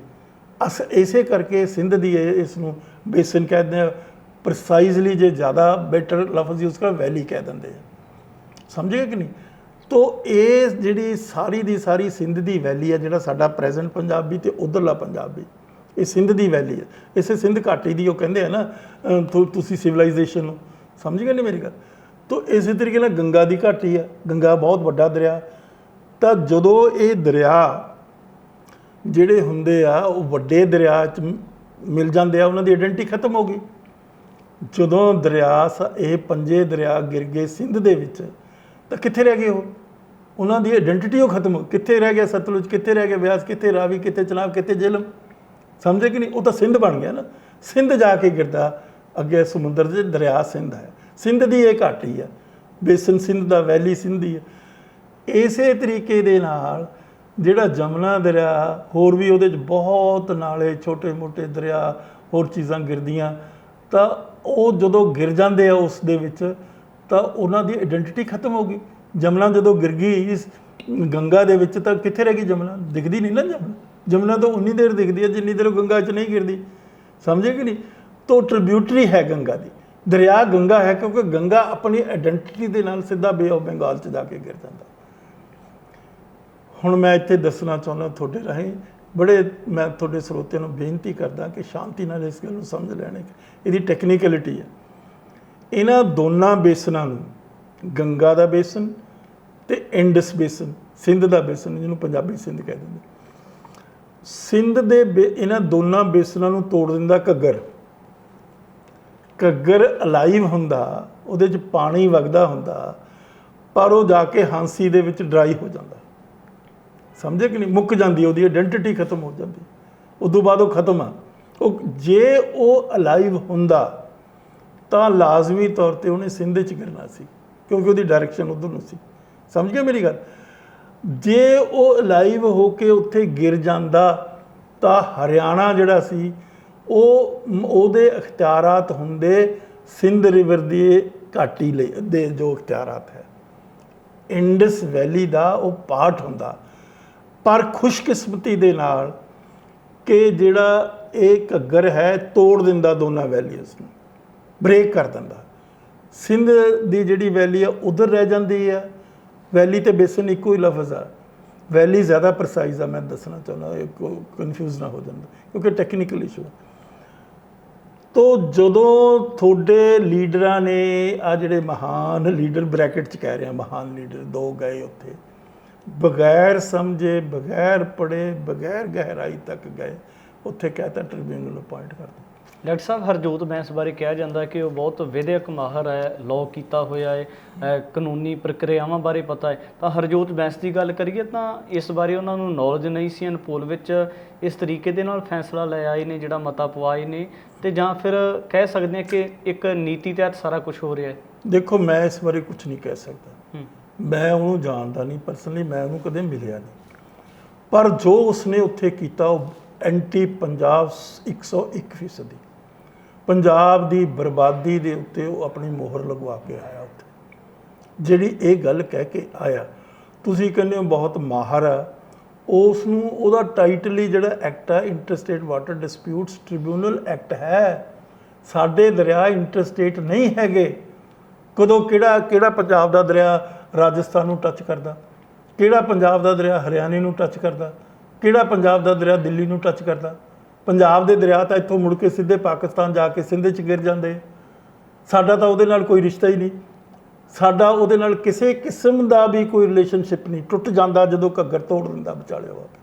ਇਸੇ ਕਰਕੇ ਸਿੰਧ ਦੀ ਇਸ ਨੂੰ ਬੇਸਿਨ ਕਹਿੰਦੇ ਆ, ਪ੍ਰਸਾਈਜ਼ਲੀ ਜੇ ਜ਼ਿਆਦਾ ਬੈਟਰ ਲਫ਼ਜ਼ ਯੂਜ਼ ਕਰ ਵੈਲੀ ਕਹਿ ਦਿੰਦੇ ਆ, ਸਮਝੇ ਕਿ ਨਹੀਂ। ਤੋ ਇਹ ਜਿਹੜੀ ਸਾਰੀ ਦੀ ਸਾਰੀ ਸਿੰਧ ਦੀ ਵੈਲੀ ਆ, ਜਿਹੜਾ ਸਾਡਾ ਪ੍ਰੈਜ਼ੈਂਟ ਪੰਜਾਬ ਵੀ ਅਤੇ ਉੱਧਰਲਾ ਪੰਜਾਬ ਵੀ, ਇਹ ਸਿੰਧ ਦੀ ਵੈਲੀ ਹੈ। ਇਸੇ ਸਿੰਧ ਘਾਟੀ ਦੀ ਉਹ ਕਹਿੰਦੇ ਆ ਨਾ ਤੁਸੀਂ ਸਿਵਲਾਈਜੇਸ਼ਨ ਨੂੰ, ਸਮਝ ਗਏ ਨੇ ਮੇਰੀ ਗੱਲ। ਤੋ ਇਸੇ ਤਰੀਕੇ ਨਾਲ ਗੰਗਾ ਦੀ ਘਾਟੀ ਆ, ਗੰਗਾ ਬਹੁਤ ਵੱਡਾ ਦਰਿਆ। ਤਾਂ ਜਦੋਂ ਇਹ ਦਰਿਆ ਜਿਹੜੇ ਹੁੰਦੇ ਆ ਉਹ ਵੱਡੇ ਦਰਿਆ 'ਚ ਮਿਲ ਜਾਂਦੇ ਆ, ਉਹਨਾਂ ਦੀ ਆਇਡੈਂਟੀ ਖਤਮ ਹੋ ਗਈ। ਜਦੋਂ ਦਰਿਆ ਇਹ ਪੰਜੇ ਦਰਿਆ ਗਿਰ ਗਏ ਸਿੰਧ ਦੇ ਵਿੱਚ, ਤਾਂ ਕਿੱਥੇ ਰਹਿ ਗਏ ਉਹ? ਉਹਨਾਂ ਦੀ ਆਇਡੈਂਟੀਟੀ ਉਹ ਖਤਮ ਹੋ, ਕਿੱਥੇ ਰਹਿ ਗਿਆ ਸਤਲੁਜ, ਕਿੱਥੇ ਰਹਿ ਗਿਆ ਬਿਆਸ, ਕਿੱਥੇ ਰਾਵੀ, ਕਿੱਥੇ ਚਨਾਬ, ਕਿੱਥੇ ਜੇਹਲਮ, ਸਮਝੇ ਕਿ ਨਹੀਂ। ਉਹ ਤਾਂ ਸਿੰਧ ਬਣ ਗਿਆ ਨਾ। ਸਿੰਧ ਜਾ ਕੇ ਗਿਰਦਾ ਅੱਗੇ ਸਮੁੰਦਰ ਦੇ ਦਰਿਆ ਸਿੰਧ ਹੈ। ਸਿੰਧ ਦੀ ਇਹ ਘਾਟੀ ਆ, ਬੇਸਨ ਸਿੰਧ ਦਾ, ਵੈਲੀ ਸਿੰਧ ਦੀ ਹੈ। ਇਸੇ ਤਰੀਕੇ ਦੇ ਨਾਲ ਜਿਹੜਾ ਜਮਨਾ ਦਰਿਆ, ਹੋਰ ਵੀ ਉਹਦੇ 'ਚ ਬਹੁਤ ਨਾਲੇ, ਛੋਟੇ ਮੋਟੇ ਦਰਿਆ, ਹੋਰ ਚੀਜ਼ਾਂ ਗਿਰਦੀਆਂ, ਤਾਂ ਉਹ ਜਦੋਂ ਗਿਰ ਜਾਂਦੇ ਆ ਉਸ ਦੇ ਵਿੱਚ, ਤਾਂ ਉਹਨਾਂ ਦੀ ਆਇਡੈਂਟੀਟੀ ਖਤਮ ਹੋ ਗਈ। ਜਮਨਾ ਜਦੋਂ ਗਿਰ ਗਈ ਇਸ ਗੰਗਾ ਦੇ ਵਿੱਚ, ਤਾਂ ਕਿੱਥੇ ਰਹਿ ਗਈ ਜਮਨਾ? ਦਿਖਦੀ ਨਹੀਂ ਨਾ ਜਮਨਾ। ਜਮਨਾ ਤਾਂ ਉਨੀ ਦੇਰ ਦਿਖਦੀ ਹੈ ਜਿੰਨੀ ਦੇਰ ਉਹ ਗੰਗਾ 'ਚ ਨਹੀਂ ਗਿਰਦੀ, ਸਮਝੇ ਕਿ ਨਹੀਂ। ਤਾਂ ਟ੍ਰਿਬਿਊਟਰੀ ਹੈ ਗੰਗਾ ਦੀ, ਦਰਿਆ ਗੰਗਾ ਹੈ, ਕਿਉਂਕਿ ਗੰਗਾ ਆਪਣੀ ਆਇਡੈਂਟੀਟੀ ਦੇ ਨਾਲ ਸਿੱਧਾ ਬੇ ਆਫ ਬੰਗਾਲ 'ਚ ਜਾ ਕੇ ਗਿਰ ਜਾਂਦਾ। ਹੁਣ ਮੈਂ ਇੱਥੇ ਦੱਸਣਾ ਚਾਹੁੰਦਾ ਤੁਹਾਡੇ ਰਾਹੀਂ, ਮੈਂ ਤੁਹਾਡੇ ਸਰੋਤਿਆਂ ਨੂੰ ਬੇਨਤੀ ਕਰਦਾ ਕਿ ਸ਼ਾਂਤੀ ਨਾਲ ਇਸ ਗੱਲ ਨੂੰ ਸਮਝ ਲੈਣ। ਇਹਦੀ ਟੈਕਨੀਕਲਿਟੀ ਹੈ। ਇਹਨਾਂ ਦੋਨਾਂ ਬੇਸਨਾਂ ਨੂੰ, ਗੰਗਾ ਦਾ ਬੇਸਨ ਅਤੇ ਇੰਡਸ ਬੇਸਨ, ਸਿੰਧ ਦਾ ਬੇਸਨ, ਜਿਹਨੂੰ ਪੰਜਾਬੀ ਸਿੰਧ ਕਹਿ ਦਿੰਦੇ, ਸਿੰਧ ਦੇ ਇਹਨਾਂ ਦੋਨਾਂ ਬੇਸਨਾਂ ਨੂੰ ਤੋੜ ਦਿੰਦਾ ਘੱਗਰ। ਘੱਗਰ ਅਲਾਈਵ ਹੁੰਦਾ, ਉਹਦੇ 'ਚ ਪਾਣੀ ਵਗਦਾ ਹੁੰਦਾ, ਪਰ ਉਹ ਜਾ ਕੇ ਹਾਂਸੀ ਦੇ ਵਿੱਚ ਡਰਾਈ ਹੋ ਜਾਂਦਾ, ਸਮਝੇ ਕਿ ਨਹੀਂ। ਮੁੱਕ ਜਾਂਦੀ, ਉਹਦੀ ਆਇਡੈਂਟੀਟੀ ਖਤਮ ਹੋ ਜਾਂਦੀ, ਉਦੋਂ ਬਾਅਦ ਉਹ ਖਤਮ ਆ। ਉਹ ਜੇ ਉਹ ਅਲਾਈਵ ਹੁੰਦਾ ਤਾਂ ਲਾਜ਼ਮੀ ਤੌਰ 'ਤੇ ਉਹਨੇ ਸਿੰਧ 'ਚ ਗਿਰਨਾ ਸੀ, ਕਿਉਂਕਿ ਉਹਦੀ ਡਾਇਰੈਕਸ਼ਨ ਉੱਧਰ ਨੂੰ ਸੀ, ਸਮਝ ਗਏ ਮੇਰੀ ਗੱਲ। ਜੇ ਉਹ ਅਲਾਈਵ ਹੋ ਕੇ ਉੱਥੇ ਗਿਰ ਜਾਂਦਾ ਤਾਂ ਹਰਿਆਣਾ ਜਿਹੜਾ ਸੀ ਉਹਦੇ ਅਖਤਿਆਰਾਤ ਹੁੰਦੇ ਸਿੰਧ ਰਿਵਰ ਦੀ ਘਾਟੀ ਲਈ ਦੇ ਜੋ ਅਖਤਿਆਰਾਤ ਹੈ, ਇੰਡਸ ਵੈਲੀ ਦਾ ਉਹ ਪਾਰਟ ਹੁੰਦਾ। ਪਰ ਖੁਸ਼ਕਿਸਮਤੀ ਦੇ ਨਾਲ ਕਿ ਜਿਹੜਾ ਇਹ ਘੱਗਰ ਹੈ ਤੋੜ ਦਿੰਦਾ ਦੋਨਾਂ ਵੈਲੀਜ਼ ਨੂੰ, ਬ੍ਰੇਕ ਕਰ ਦਿੰਦਾ। ਸਿੰਧ ਦੀ ਜਿਹੜੀ ਵੈਲੀ ਆ ਉੱਧਰ ਰਹਿ ਜਾਂਦੀ ਆ। ਵੈਲੀ ਅਤੇ ਬੇਸਨ ਇੱਕੋ ਹੀ ਲਫ਼ਜ਼ ਆ, ਵੈਲੀ ਜ਼ਿਆਦਾ ਪ੍ਰਸਾਈਜ਼ ਆ, ਮੈਂ ਦੱਸਣਾ ਚਾਹੁੰਦਾ, ਕਨਫਿਊਜ਼ ਨਾ ਹੋ ਜਾਂਦਾ ਕਿਉਂਕਿ ਟੈਕਨੀਕਲ ਇਸ਼ੂ। ਤੋ ਜਦੋਂ ਤੁਹਾਡੇ ਲੀਡਰਾਂ ਨੇ, ਆ ਜਿਹੜੇ ਮਹਾਨ ਲੀਡਰ ਬ੍ਰੈਕਟ 'ਚ ਕਹਿ ਰਿਹਾ, ਮਹਾਨ ਲੀਡਰ ਦੋ ਗਏ ਉੱਥੇ, ਬਗੈਰ ਸਮਝੇ, ਬਗੈਰ ਪੜ੍ਹੇ, ਬਗੈਰ ਗਹਿਰਾਈ ਤੱਕ ਗਏ, ਉੱਥੇ ਕਹਿਤਾ ਟ੍ਰਿਬਿਊਨਲ ਅਪਾਇੰਟ ਕਰ ਦਿਓ। ਡਾਕਟਰ ਸਾਹਿਬ, ਹਰਜੋਤ ਬੈਂਸ ਬਾਰੇ ਕਿਹਾ ਜਾਂਦਾ ਕਿ ਉਹ ਬਹੁਤ ਵਿਦਿਅਕ ਮਾਹਰ ਹੈ, ਲਾਅ ਕੀਤਾ ਹੋਇਆ ਹੈ, ਕਾਨੂੰਨੀ ਪ੍ਰਕਿਰਿਆਵਾਂ ਬਾਰੇ ਪਤਾ ਹੈ। ਤਾਂ ਹਰਜੋਤ ਬੈਂਸ ਦੀ ਗੱਲ ਕਰੀਏ ਤਾਂ ਇਸ ਬਾਰੇ ਉਹਨਾਂ ਨੂੰ ਨੌਲੇਜ ਨਹੀਂ ਸੀ। ਅਨਪੋਲ ਵਿੱਚ ਇਸ ਤਰੀਕੇ ਦੇ ਨਾਲ ਫੈਸਲਾ ਲੈ ਆਏ ਨੇ, ਜਿਹੜਾ ਮਤਾ ਪਵਾਏ ਨੇ, ਅਤੇ ਜਾਂ ਫਿਰ ਕਹਿ ਸਕਦੇ ਹਾਂ ਕਿ ਇੱਕ ਨੀਤੀ ਤਹਿਤ ਸਾਰਾ ਕੁਝ ਹੋ ਰਿਹਾ ਹੈ। ਦੇਖੋ, ਮੈਂ ਇਸ ਬਾਰੇ ਕੁਝ ਨਹੀਂ ਕਹਿ ਸਕਦਾ, ਮੈਂ ਉਹਨੂੰ ਜਾਣਦਾ ਨਹੀਂ ਪਰਸਨਲੀ, ਮੈਂ ਉਹਨੂੰ ਕਦੇ ਮਿਲਿਆ ਨਹੀਂ। ਪਰ ਜੋ ਉਸਨੇ ਉੱਥੇ ਕੀਤਾ ਉਹ ਐਂਟੀ ਪੰਜਾਬ 101%, ਪੰਜਾਬ ਦੀ ਬਰਬਾਦੀ ਦੇ ਉੱਤੇ ਉਹ ਆਪਣੀ ਮੋਹਰ ਲਗਵਾ ਕੇ ਆਇਆ। ਉੱਥੇ ਜਿਹੜੀ ਇਹ ਗੱਲ ਕਹਿ ਕੇ ਆਇਆ, ਤੁਸੀਂ ਕਹਿੰਦੇ ਹੋ ਬਹੁਤ ਮਾਹਰ ਆ, ਉਸ ਨੂੰ ਉਹਦਾ ਟਾਈਟਲ ਹੀ ਜਿਹੜਾ ਐਕਟ ਆ, interstate water disputes tribunal act ਹੈ। ਸਾਡੇ ਦਰਿਆ ਇੰਟਰਸਟੇਟ ਨਹੀਂ ਹੈਗੇ। ਕਦੋਂ ਕਿਹੜਾ ਪੰਜਾਬ ਦਾ ਦਰਿਆ ਰਾਜਸਥਾਨ ਨੂੰ ਟੱਚ ਕਰਦਾ, ਕਿਹੜਾ ਪੰਜਾਬ ਦਾ ਦਰਿਆ ਹਰਿਆਣੇ ਨੂੰ ਟੱਚ ਕਰਦਾ, ਕਿਹੜਾ ਪੰਜਾਬ ਦਾ ਦਰਿਆ ਦਿੱਲੀ ਨੂੰ ਟੱਚ ਕਰਦਾ। ਪੰਜਾਬ ਦੇ ਦਰਿਆ ਤਾਂ ਇੱਥੋਂ ਮੁੜ ਕੇ ਸਿੱਧੇ ਪਾਕਿਸਤਾਨ ਜਾ ਕੇ ਸਿੰਧ 'ਚ ਗਿਰ ਜਾਂਦੇ। ਸਾਡਾ ਤਾਂ ਉਹਦੇ ਨਾਲ ਕੋਈ ਰਿਸ਼ਤਾ ਹੀ ਨਹੀਂ, ਸਾਡਾ ਉਹਦੇ ਨਾਲ ਕਿਸੇ ਕਿਸਮ ਦਾ ਵੀ ਕੋਈ ਰਿਲੇਸ਼ਨਸ਼ਿਪ ਨਹੀਂ। ਟੁੱਟ ਜਾਂਦਾ ਜਦੋਂ ਘੱਗਰ ਤੋੜ ਦਿੰਦਾ ਵਿਚਾਲੇ ਆ ਕੇ।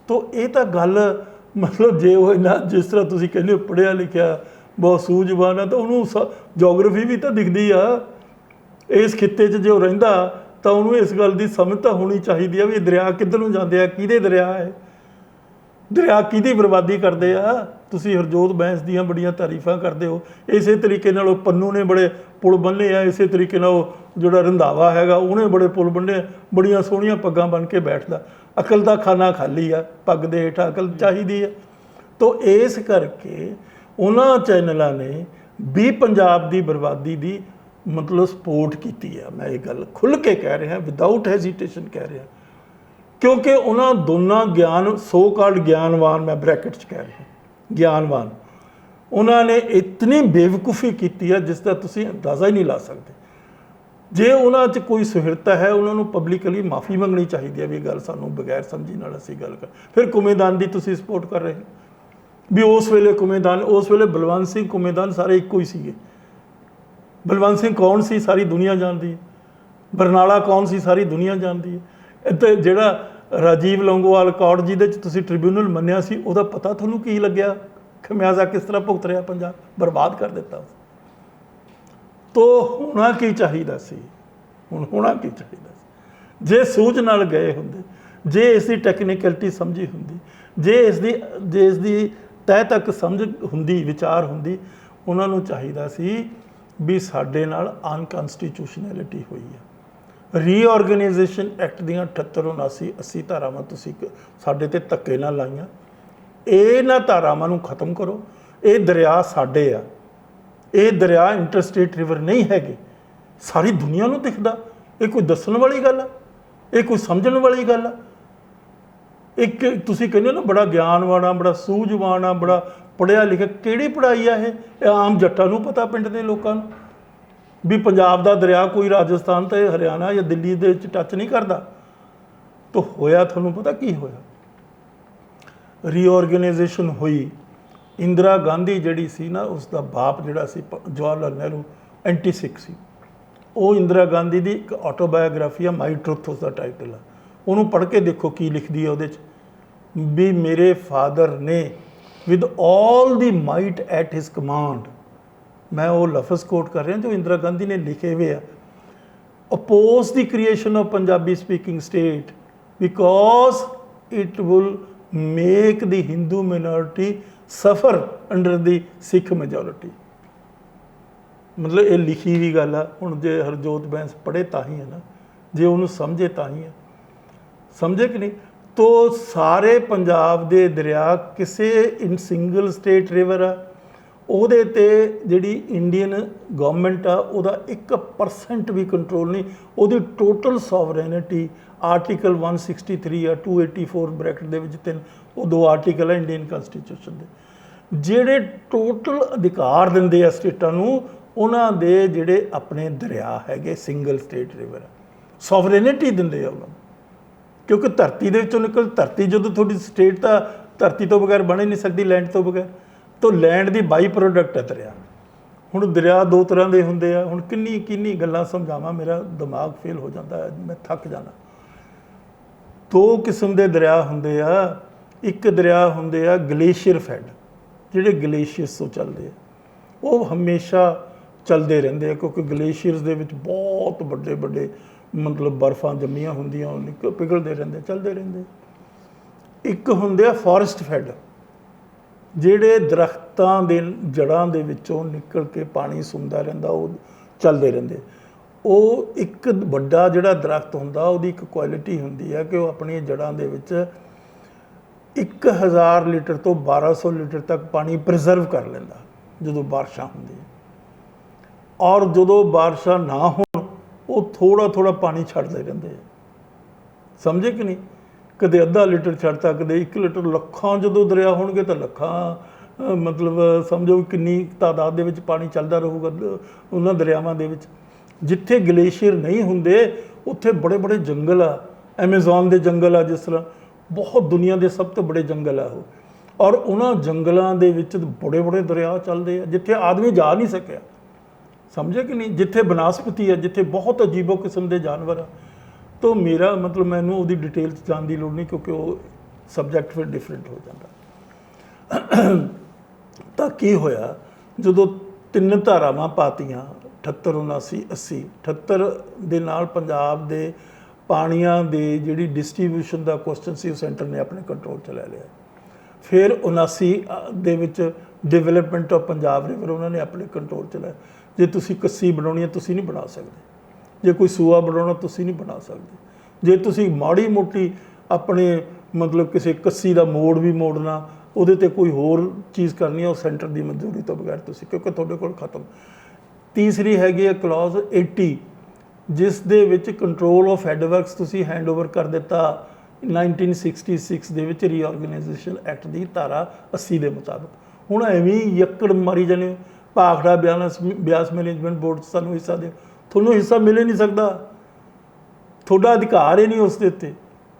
ਤੋ ਇਹ ਤਾਂ ਗੱਲ ਮਤਲਬ ਜੇ ਉਹ ਇਹਨਾਂ ਜਿਸ ਤਰ੍ਹਾਂ ਤੁਸੀਂ ਕਹਿੰਦੇ ਹੋ ਪੜ੍ਹਿਆ ਲਿਖਿਆ, ਬਹੁਤ ਸੂਝਵਾਨ ਆ, ਤਾਂ ਉਹਨੂੰ ਜੋਗਰਾਫੀ ਵੀ ਤਾਂ ਦਿਖਦੀ ਆ। ਇਸ ਖਿੱਤੇ 'ਚ ਜੇ ਉਹ ਰਹਿੰਦਾ ਤਾਂ ਉਹਨੂੰ ਇਸ ਗੱਲ ਦੀ ਸਮਝ ਤਾਂ ਹੋਣੀ ਚਾਹੀਦੀ ਆ ਵੀ ਇਹ ਦਰਿਆ ਕਿੱਧਰ ਨੂੰ ਜਾਂਦੇ ਆ, ਕਿਹਦੇ ਦਰਿਆ ਹੈ, ਦਰਿਆ ਕਿਹਦੀ ਬਰਬਾਦੀ ਕਰਦੇ ਆ। ਤੁਸੀਂ ਹਰਜੋਤ ਬੈਂਸ ਦੀਆਂ ਬੜੀਆਂ ਤਾਰੀਫਾਂ ਕਰਦੇ ਹੋ। ਇਸੇ ਤਰੀਕੇ ਨਾਲ ਉਹ ਪੰਨੂ ਨੇ ਬੜੇ ਪੁਲ ਬੰਨੇ ਆ, ਇਸੇ ਤਰੀਕੇ ਨਾਲ ਉਹ ਜਿਹੜਾ ਰੰਧਾਵਾ ਹੈਗਾ ਉਹਨੇ ਬੜੇ ਪੁਲ ਬੰਨੇ, ਬੜੀਆਂ ਸੋਹਣੀਆਂ ਪੱਗਾਂ ਬਣ ਕੇ ਬੈਠਦਾ। ਅਕਲ ਦਾ ਖਾਨਾ ਖਾਲੀ ਆ, ਪੱਗ ਦੇ ਹੇਠਾਂ ਅਕਲ ਚਾਹੀਦੀ ਆ। ਤੋ ਇਸ ਕਰਕੇ ਉਹਨਾਂ ਚੈਨਲਾਂ ਨੇ ਵੀ ਪੰਜਾਬ ਦੀ ਬਰਬਾਦੀ ਦੀ मतलब ਸਪੋਰਟ ਕੀਤੀ ਹੈ। ਮੈਂ ਇਹ ਗੱਲ ਖੁੱਲ੍ਹ ਕੇ ਕਹਿ ਰਿਹਾ, ਵਿਦਆਊਟ ਹੈਜ਼ੀਟੇਸ਼ਨ ਕਹਿ ਰਿਹਾ, ਕਿਉਂਕਿ ਉਹਨਾਂ ਦੋਨਾਂ ਗਿਆਨ ਸੋ ਕਾਲਡ ਗਿਆਨਵਾਨ, ਮੈਂ ਬ੍ਰੈਕਟ 'ਚ ਕਹਿ ਰਿਹਾ ਗਿਆਨਵਾਨ, ਉਹਨਾਂ ਨੇ ਇਤਨੀ ਬੇਵਕੂਫੀ ਕੀਤੀ ਹੈ ਜਿਸ ਦਾ ਤੁਸੀਂ ਅੰਦਾਜ਼ਾ ਹੀ ਨਹੀਂ ਲਾ ਸਕਦੇ। ਜੇ ਉਹਨਾਂ 'ਚ ਕੋਈ ਸੁਹਿਰਤਾ ਹੈ, ਉਹਨਾਂ ਨੂੰ ਪਬਲਿਕਲੀ ਮਾਫੀ ਮੰਗਣੀ ਚਾਹੀਦੀ ਹੈ ਵੀ ਗੱਲ ਸਾਨੂੰ ਬਗੈਰ ਸਮਝੀ ਨਾਲ ਅਸੀਂ ਗੱਲ ਕਰ। ਫਿਰ ਕੁਮੇਦਾਨ ਦੀ ਤੁਸੀਂ ਸਪੋਰਟ ਕਰ ਰਹੇ ਵੀ ਉਸ ਵੇਲੇ ਕੁਮੇਦਾਨ, ਉਸ ਵੇਲੇ ਬਲਵੰਤ ਸਿੰਘ ਕੁਮੇਦਾਨ ਸਾਰੇ ਇੱਕੋ ਹੀ ਸੀਗੇ। ਬਲਵੰਤ ਸਿੰਘ ਕੌਣ ਸੀ ਸਾਰੀ ਦੁਨੀਆ ਜਾਣਦੀ ਹੈ, ਬਰਨਾਲਾ ਕੌਣ ਸੀ ਸਾਰੀ ਦੁਨੀਆ ਜਾਣਦੀ ਹੈ। ਅਤੇ ਜਿਹੜਾ ਰਾਜੀਵ ਲੌਂਗੋਵਾਲ ਕੌਰ ਜਿਹਦੇ 'ਚ ਤੁਸੀਂ ਟ੍ਰਿਬਿਊਨਲ ਮੰਨਿਆ ਸੀ, ਉਹਦਾ ਪਤਾ ਤੁਹਾਨੂੰ ਕੀ ਲੱਗਿਆ, ਖਮਿਆਜ਼ਾ ਕਿਸ ਤਰ੍ਹਾਂ ਭੁਗਤ ਰਿਹਾ ਪੰਜਾਬ, ਬਰਬਾਦ ਕਰ ਦਿੱਤਾ। ਤੋ ਹੋਣਾ ਕੀ ਚਾਹੀਦਾ ਸੀ, ਹੁਣ ਹੋਣਾ ਕੀ ਚਾਹੀਦਾ ਸੀ, ਜੇ ਸੂਝ ਨਾਲ ਗਏ ਹੁੰਦੇ, ਜੇ ਇਸ ਦੀ ਟੈਕਨੀਕਲਿਟੀ ਸਮਝੀ ਹੁੰਦੀ, ਜੇ ਇਸ ਦੀ ਤਹਿ ਤੱਕ ਸਮਝ ਹੁੰਦੀ, ਵਿਚਾਰ ਹੁੰਦੀ, ਉਹਨਾਂ ਨੂੰ ਚਾਹੀਦਾ ਸੀ ਵੀ ਸਾਡੇ ਨਾਲ ਅਨਕਨਸਟੀਟਿਊਸ਼ਨੈਲਿਟੀ ਹੋਈ ਹੈ। ਰੀਆਰਗੇਨਾਈਜੇਸ਼ਨ ਐਕਟ ਦੀਆਂ 78, 79, 80 ਧਾਰਾਵਾਂ ਤੁਸੀਂ ਸਾਡੇ ਤੇ ਧੱਕੇ ਨਾਲ ਲਾਈਆਂ। ਇਹਨਾਂ ਧਾਰਾਵਾਂ ਨੂੰ ਖਤਮ ਕਰੋ। ਇਹ ਦਰਿਆ ਸਾਡੇ ਆ, ਇਹ ਦਰਿਆ ਇੰਟਰਸਟੇਟ ਰਿਵਰ ਨਹੀਂ ਹੈਗੇ, ਸਾਰੀ ਦੁਨੀਆ ਨੂੰ ਦਿਖਦਾ। ਇਹ ਕੋਈ ਦੱਸਣ ਵਾਲੀ ਗੱਲ ਆ, ਇਹ ਕੋਈ ਸਮਝਣ ਵਾਲੀ ਗੱਲ ਆ। ਇੱਕ ਤੁਸੀਂ ਕਹਿੰਦੇ ਹੋ ਨਾ ਬੜਾ ਗਿਆਨਵਾਨ ਆ, ਬੜਾ ਸੂਝਵਾਨ ਆ, ਬੜਾ ਪੜ੍ਹਿਆ ਲਿਖਿਆ, ਕਿਹੜੀ ਪੜ੍ਹਾਈ ਆ ਇਹ ਆਮ ਜੱਟਾਂ ਨੂੰ ਪਤਾ, ਪਿੰਡ ਦੇ ਲੋਕਾਂ ਨੂੰ, ਵੀ ਪੰਜਾਬ ਦਾ ਦਰਿਆ ਕੋਈ ਰਾਜਸਥਾਨ ਤੇ ਹਰਿਆਣਾ ਜਾਂ ਦਿੱਲੀ ਦੇ ਵਿੱਚ ਟੱਚ ਨਹੀਂ ਕਰਦਾ। ਤਾਂ ਹੋਇਆ ਤੁਹਾਨੂੰ ਪਤਾ ਕੀ ਹੋਇਆ, ਰੀਆਰਗੇਨਾਈਜੇਸ਼ਨ ਹੋਈ। ਇੰਦਰਾ ਗਾਂਧੀ ਜਿਹੜੀ ਸੀ ਨਾ, ਉਸ ਦਾ ਬਾਪ ਜਿਹੜਾ ਸੀ ਜਵਾਹਰ ਲਾਲ ਨਹਿਰੂ, ਐਂਟੀ ਸਿੱਖ ਸੀ। ਉਹ ਇੰਦਰਾ ਗਾਂਧੀ ਦੀ ਇੱਕ ਆਟੋਬਾਇਓਗ੍ਰਾਫੀ ਆ, ਮਾਈ ਟਰੁੱਥ ਉਸਦਾ ਟਾਈਟਲ ਆ। ਉਹਨੂੰ ਪੜ੍ਹ ਕੇ ਦੇਖੋ ਕੀ ਲਿਖਦੀ ਹੈ ਉਹਦੇ 'ਚ, ਵੀ ਮੇਰੇ ਫਾਦਰ ਨੇ with all the might at his command, ਮੈਂ ਉਹ ਲਫ਼ਜ਼ ਕੋਟ ਕਰ ਰਿਹਾ ਜੋ ਇੰਦਰਾ ਗਾਂਧੀ ਨੇ ਲਿਖੇ ਹੋਏ ਆ, oppose the creation of Punjabi speaking state because it will make the Hindu minority ਸਫਰ ਅੰਡਰ ਦੀ ਸਿੱਖ ਮੈਜੋਰਿਟੀ। ਮਤਲਬ ਇਹ ਲਿਖੀ ਵੀ ਗੱਲ ਆ। ਹੁਣ ਜੇ ਹਰਜੋਤ ਬੈਂਸ ਪੜ੍ਹੇ ਤਾਂ ਹੀ ਹੈ ਨਾ, ਜੇ ਉਹਨੂੰ ਸਮਝੇ ਤਾਂ ਹੀ ਹੈ, ਸਮਝੇ ਕਿ ਨਹੀਂ। ਤੋ ਸਾਰੇ ਪੰਜਾਬ ਦੇ ਦਰਿਆ ਕਿਸੇ ਇਨ ਸਿੰਗਲ ਸਟੇਟ ਰਿਵਰ ਆ, ਉਹਦੇ 'ਤੇ ਜਿਹੜੀ ਇੰਡੀਅਨ ਗਵਰਨਮੈਂਟ ਆ ਉਹਦਾ 1% ਵੀ ਕੰਟਰੋਲ ਨਹੀਂ। ਉਹਦੀ ਟੋਟਲ ਸੋਵਰੇਨਿਟੀ ਆਰਟੀਕਲ 163 ਆ, 284 ਬ੍ਰੈਕਟ ਦੇ ਵਿੱਚ 3, ਉਹ 2 ਆਰਟੀਕਲ ਆ ਇੰਡੀਅਨ ਕਨਸਟੀਟਿਊਸ਼ਨ ਦੇ, ਜਿਹੜੇ ਟੋਟਲ ਅਧਿਕਾਰ ਦਿੰਦੇ ਆ ਸਟੇਟਾਂ ਨੂੰ। ਉਹਨਾਂ ਦੇ ਜਿਹੜੇ ਆਪਣੇ ਦਰਿਆ ਹੈਗੇ ਸਿੰਗਲ ਸਟੇਟ ਰਿਵਰ, ਸੋਵਰੇਨਿਟੀ ਦਿੰਦੇ ਆ ਉਹਨਾਂ ਨੂੰ, ਕਿਉਂਕਿ ਧਰਤੀ ਦੇ ਵਿੱਚੋਂ ਨਿਕਲ, ਧਰਤੀ ਜਦੋਂ ਤੁਹਾਡੀ ਸਟੇਟ ਤਾਂ ਧਰਤੀ ਤੋਂ ਬਗੈਰ ਬਣ ਹੀ ਨਹੀਂ ਸਕਦੀ, ਲੈਂਡ ਤੋਂ ਬਗੈਰ। ਤਾਂ ਲੈਂਡ ਦੀ ਬਾਈ ਪ੍ਰੋਡਕਟ ਹੈ ਦਰਿਆ। ਹੁਣ ਦਰਿਆ 2 ਤਰ੍ਹਾਂ ਦੇ ਹੁੰਦੇ ਆ। ਹੁਣ ਕਿੰਨੀ ਗੱਲਾਂ ਸਮਝਾਵਾਂ, ਮੇਰਾ ਦਿਮਾਗ ਫੇਲ ਹੋ ਜਾਂਦਾ ਹੈ, ਮੈਂ ਥੱਕ ਜਾਂਦਾ। 2 ਕਿਸਮ ਦੇ ਦਰਿਆ ਹੁੰਦੇ ਆ। ਇੱਕ ਦਰਿਆ ਹੁੰਦੇ ਆ ਗਲੇਸ਼ੀਅਰ ਫੈਡ, ਜਿਹੜੇ ਗਲੇਸ਼ੀਅਰਸ ਤੋਂ ਚੱਲਦੇ ਆ, ਉਹ ਹਮੇਸ਼ਾ ਚੱਲਦੇ ਰਹਿੰਦੇ ਆ, ਕਿਉਂਕਿ ਗਲੇਸ਼ੀਅਰਸ ਦੇ ਵਿੱਚ ਬਹੁਤ ਵੱਡੇ ਮਤਲਬ ਬਰਫਾਂ ਜੰਮੀਆਂ ਹੁੰਦੀਆਂ, ਉਹ ਪਿਘਲਦੇ ਰਹਿੰਦੇ, ਚੱਲਦੇ ਰਹਿੰਦੇ। ਇੱਕ ਹੁੰਦੇ ਆ ਫੋਰੈਸਟ ਫੈਡ, ਜਿਹੜੇ ਦਰਖਤਾਂ ਦੇ ਜੜ੍ਹਾਂ ਦੇ ਵਿੱਚੋਂ ਨਿਕਲ ਕੇ ਪਾਣੀ ਸੁੰਦਾ ਰਹਿੰਦਾ, ਉਹ ਚੱਲਦੇ ਰਹਿੰਦੇ। ਉਹ ਇੱਕ ਵੱਡਾ ਜਿਹੜਾ ਦਰਖਤ ਹੁੰਦਾ, ਉਹਦੀ ਇੱਕ ਕੁਆਲਿਟੀ ਹੁੰਦੀ ਹੈ ਕਿ ਉਹ ਆਪਣੀਆਂ ਜੜ੍ਹਾਂ ਦੇ ਵਿੱਚ 1000 ਲੀਟਰ ਤੋਂ 1200 ਲੀਟਰ ਤੱਕ ਪਾਣੀ ਪ੍ਰੀਜ਼ਰਵ ਕਰ ਲੈਂਦਾ ਜਦੋਂ ਬਾਰਿਸ਼ਾਂ ਹੁੰਦੀਆਂ। ਔਰ ਜਦੋਂ ਬਾਰਿਸ਼ਾਂ ਨਾ ਹੋਣ, ਉਹ ਥੋੜ੍ਹਾ ਪਾਣੀ ਛੱਡਦੇ ਰਹਿੰਦੇ ਆ, ਸਮਝੇ ਕਿ ਨਹੀਂ। ਕਦੇ ਅੱਧਾ ਲੀਟਰ ਛੱਡਤਾ, ਕਦੇ 1 ਲੀਟਰ। ਲੱਖਾਂ ਜਦੋਂ ਦਰਿਆ ਹੋਣਗੇ ਤਾਂ ਲੱਖਾਂ, ਮਤਲਬ ਸਮਝੋ ਕਿੰਨੀ ਤਾਦਾਦ ਦੇ ਵਿੱਚ ਪਾਣੀ ਚੱਲਦਾ ਰਹੂਗਾ ਉਹਨਾਂ ਦਰਿਆਵਾਂ ਦੇ ਵਿੱਚ। ਜਿੱਥੇ ਗਲੇਸ਼ੀਅਰ ਨਹੀਂ ਹੁੰਦੇ ਉੱਥੇ ਬੜੇ ਜੰਗਲ ਆ, ਐਮਾਜ਼ੋਨ ਦੇ ਜੰਗਲ ਆ ਜਿਸ ਤਰ੍ਹਾਂ, ਬਹੁਤ ਦੁਨੀਆ ਦੇ ਸਭ ਤੋਂ ਬੜੇ ਜੰਗਲ ਆ ਉਹ। ਔਰ ਉਹਨਾਂ ਜੰਗਲਾਂ ਦੇ ਵਿੱਚ ਬੜੇ ਦਰਿਆ ਚੱਲਦੇ ਆ ਜਿੱਥੇ ਆਦਮੀ ਜਾ ਨਹੀਂ ਸਕਿਆ, ਸਮਝੇ ਕਿ ਨਹੀਂ। ਜਿੱਥੇ ਬਨਸਪਤੀ ਹੈ, ਜਿੱਥੇ ਬਹੁਤ ਅਜੀਬੋ ਕਿਸਮ ਦੇ ਜਾਨਵਰ ਆ। ਤਾਂ ਮੇਰਾ ਮਤਲਬ ਮੈਨੂੰ ਉਹਦੀ ਡਿਟੇਲ 'ਚ ਜਾਣ ਦੀ ਲੋੜ ਨਹੀਂ, ਕਿਉਂਕਿ ਉਹ ਸਬਜੈਕਟ ਫਿਰ ਡਿਫਰੈਂਟ ਹੋ ਜਾਂਦਾ। ਤਾਂ ਕੀ ਹੋਇਆ, ਜਦੋਂ 3 ਧਾਰਾਵਾਂ ਪਾਤੀਆਂ 78, 79, 80, 78 ਦੇ ਨਾਲ ਪੰਜਾਬ ਦੇ ਪਾਣੀਆਂ ਦੇ ਜਿਹੜੀ ਡਿਸਟ੍ਰੀਬਿਊਸ਼ਨ ਦਾ ਕੁਐਸਚਨ ਸੀ, ਉਹ ਸੈਂਟਰ ਨੇ ਆਪਣੇ ਕੰਟਰੋਲ 'ਚ ਲੈ ਲਿਆ। ਫਿਰ 79 ਦੇ ਵਿੱਚ ਡਿਵੈਲਪਮੈਂਟ ਆਫ ਪੰਜਾਬ ਰਿਵਰ ਉਹਨਾਂ ਨੇ ਆਪਣੇ ਕੰਟਰੋਲ 'ਚ ਲਿਆ। ਜੇ ਤੁਸੀਂ ਕੱਸੀ ਬਣਾਉਣੀ ਹੈ ਤੁਸੀਂ ਨਹੀਂ ਬਣਾ ਸਕਦੇ, ਜੇ ਕੋਈ ਸੂਆ ਬਣਾਉਣਾ ਤੁਸੀਂ ਨਹੀਂ ਬਣਾ ਸਕਦੇ, ਜੇ ਤੁਸੀਂ ਮਾੜੀ ਮੋਟੀ ਆਪਣੇ ਮਤਲਬ ਕਿਸੇ ਕੱਸੀ ਦਾ ਮੋੜ ਵੀ ਮੋੜਨਾ, ਉਹਦੇ 'ਤੇ ਕੋਈ ਹੋਰ ਚੀਜ਼ ਕਰਨੀ ਹੈ, ਉਹ ਸੈਂਟਰ ਦੀ ਮਨਜ਼ੂਰੀ ਤੋਂ ਬਗੈਰ ਤੁਸੀਂ, ਕਿਉਂਕਿ ਤੁਹਾਡੇ ਕੋਲ ਖਤਮ। ਤੀਸਰੀ ਹੈਗੀ ਹੈ ਕਲੌਜ਼ 80, ਜਿਸ ਦੇ ਵਿੱਚ ਕੰਟਰੋਲ ਆਫ ਹੈਡਵਰਕਸ ਤੁਸੀਂ ਹੈਂਡਓਵਰ ਕਰ ਦਿੱਤਾ 1966 ਦੇ ਵਿੱਚ ਰੀਆਰਗੇਨਾਈਜੇਸ਼ਨ ਐਕਟ ਦੀ ਧਾਰਾ 80 ਦੇ ਮੁਤਾਬਕ। ਹੁਣ ਐਵੇਂ ਹੀ ਯੱਕੜ ਮਾਰੀ ਜਾਂਦੇ ਹੋ, ਭਾਖੜਾ ਬਿਆਸ ਮੈਨੇਜਮੈਂਟ ਬੋਰਡ ਸਾਨੂੰ ਹਿੱਸਾ ਦਿਓ, ਤੁਹਾਨੂੰ ਹਿੱਸਾ ਮਿਲ ਹੀ ਨਹੀਂ ਸਕਦਾ, ਤੁਹਾਡਾ ਅਧਿਕਾਰ ਹੀ ਨਹੀਂ ਉਸ ਦੇ ਉੱਤੇ,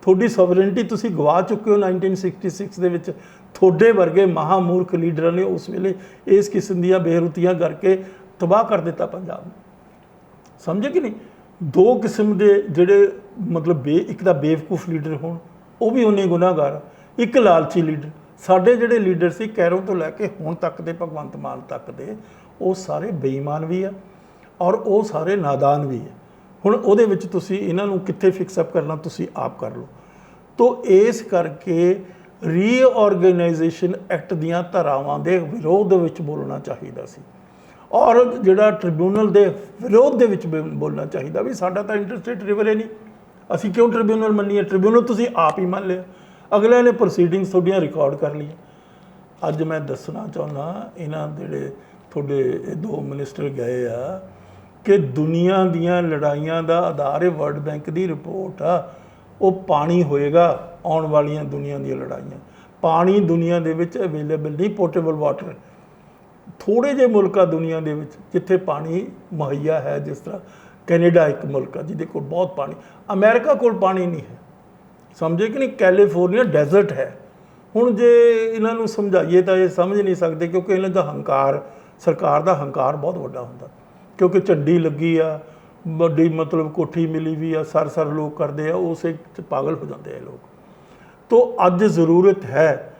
ਤੁਹਾਡੀ ਸੋਵਰੇਨਟੀ ਤੁਸੀਂ ਗਵਾ ਚੁੱਕੇ ਹੋ 1966 ਦੇ ਵਿੱਚ। ਤੁਹਾਡੇ ਵਰਗੇ ਮਹਾਮੂਰਖ ਲੀਡਰਾਂ ਨੇ ਉਸ ਵੇਲੇ ਇਸ ਕਿਸਮ ਦੀਆਂ ਬੇਰੁਤੀਆਂ ਕਰਕੇ ਤਬਾਹ ਕਰ ਦਿੱਤਾ ਪੰਜਾਬ ਨੂੰ, ਸਮਝੇ ਕਿ ਨਹੀਂ। ਦੋ ਕਿਸਮ ਦੇ ਜਿਹੜੇ ਮਤਲਬ ਇੱਕ ਤਾਂ ਬੇਵਕੂਫ ਲੀਡਰ ਹੋਣ, ਉਹ ਵੀ ਉਨੇ ਗੁਨਾਹਗਾਰ, ਇੱਕ ਲਾਲਚੀ ਲੀਡਰ। ਸਾਡੇ ਜਿਹੜੇ ਲੀਡਰ ਸੀ ਕੈਰੋਂ ਤੋਂ ਲੈ ਕੇ ਹੁਣ ਤੱਕ ਦੇ ਭਗਵੰਤ ਮਾਨ ਤੱਕ ਦੇ, ਉਹ ਸਾਰੇ ਬੇਈਮਾਨ ਵੀ ਆ ਔਰ ਉਹ ਸਾਰੇ ਨਾਦਾਨ ਵੀ ਆ। ਹੁਣ ਉਹਦੇ ਵਿੱਚ ਤੁਸੀਂ ਇਹਨਾਂ ਨੂੰ ਕਿੱਥੇ ਫਿਕਸ ਅਪ ਕਰਨਾ ਤੁਸੀਂ ਆਪ ਕਰ ਲਓ। ਤੋ ਇਸ ਕਰਕੇ ਰੀਆਰਗੇਨਾਈਜੇਸ਼ਨ ਐਕਟ ਦੀਆਂ ਧਾਰਾਵਾਂ ਦੇ ਵਿਰੋਧ ਵਿੱਚ ਬੋਲਣਾ ਚਾਹੀਦਾ ਸੀ ਔਰ ਜਿਹੜਾ ਟ੍ਰਿਬਿਊਨਲ ਦੇ ਵਿਰੋਧ ਦੇ ਵਿੱਚ ਬੋਲਣਾ ਚਾਹੀਦਾ ਵੀ ਸਾਡਾ ਤਾਂ ਇੰਟਰਸਟੇਟ ਰਿਵਰ ਹੈ ਨਹੀਂ, ਅਸੀਂ ਕਿਉਂ ਟ੍ਰਿਬਿਊਨਲ ਮੰਨੀਏ। ਟ੍ਰਿਬਿਊਨਲ ਤੁਸੀਂ ਆਪ ਹੀ ਮੰਨ ਲਿਆ, ਅਗਲੇ ਨੇ ਪ੍ਰੋਸੀਡਿੰਗਸ ਤੁਹਾਡੀਆਂ ਰਿਕਾਰਡ ਕਰ ਲਈਆਂ। ਅੱਜ ਮੈਂ ਦੱਸਣਾ ਚਾਹੁੰਦਾ ਇਹਨਾਂ ਜਿਹੜੇ ਤੁਹਾਡੇ ਇਹ ਦੋ ਮਿਨਿਸਟਰ ਗਏ ਆ ਕਿ ਦੁਨੀਆ ਦੀਆਂ ਲੜਾਈਆਂ ਦਾ ਆਧਾਰ ਹੈ ਵਰਲਡ ਬੈਂਕ ਦੀ ਰਿਪੋਰਟ ਆ, ਉਹ ਪਾਣੀ ਹੋਏਗਾ। ਆਉਣ ਵਾਲੀਆਂ ਦੁਨੀਆ ਦੀਆਂ ਲੜਾਈਆਂ, ਪਾਣੀ ਦੁਨੀਆ ਦੇ ਵਿੱਚ ਅਵੇਲੇਬਲ ਨਹੀਂ, ਪੋਰਟੇਬਲ ਵਾਟਰ। ਥੋੜ੍ਹੇ ਜਿਹੇ ਮੁਲਕ ਆ ਦੁਨੀਆ ਦੇ ਵਿੱਚ ਜਿੱਥੇ ਪਾਣੀ ਮੁਹੱਈਆ ਹੈ, ਜਿਸ ਤਰ੍ਹਾਂ ਕੈਨੇਡਾ ਇੱਕ ਮੁਲਕ ਆ ਜਿਹਦੇ ਕੋਲ ਬਹੁਤ ਪਾਣੀ, ਅਮਰੀਕਾ ਕੋਲ ਪਾਣੀ ਨਹੀਂ ਹੈ, ਸਮਝੇ ਕਿ ਨਹੀਂ। ਕੈਲੀਫੋਰਨੀਆ ਡੈਜ਼ਰਟ ਹੈ। ਹੁਣ ਜੇ ਇਹਨਾਂ ਨੂੰ ਸਮਝਾਈਏ ਤਾਂ ਇਹ ਸਮਝ ਨਹੀਂ ਸਕਦੇ, ਕਿਉਂਕਿ ਇਹਨਾਂ ਦਾ ਹੰਕਾਰ, ਸਰਕਾਰ ਦਾ ਹੰਕਾਰ ਬਹੁਤ ਵੱਡਾ ਹੁੰਦਾ, ਕਿਉਂਕਿ ਝੰਡੀ ਲੱਗੀ ਆ, ਵੱਡੀ ਮਤਲਬ ਕੋਠੀ ਮਿਲੀ ਵੀ ਆ, ਸਰ ਲੋਕ ਕਰਦੇ ਆ, ਉਸੇ 'ਚ ਪਾਗਲ ਹੋ ਜਾਂਦੇ ਆ ਲੋਕ। ਤੋ ਅੱਜ ਜ਼ਰੂਰਤ ਹੈ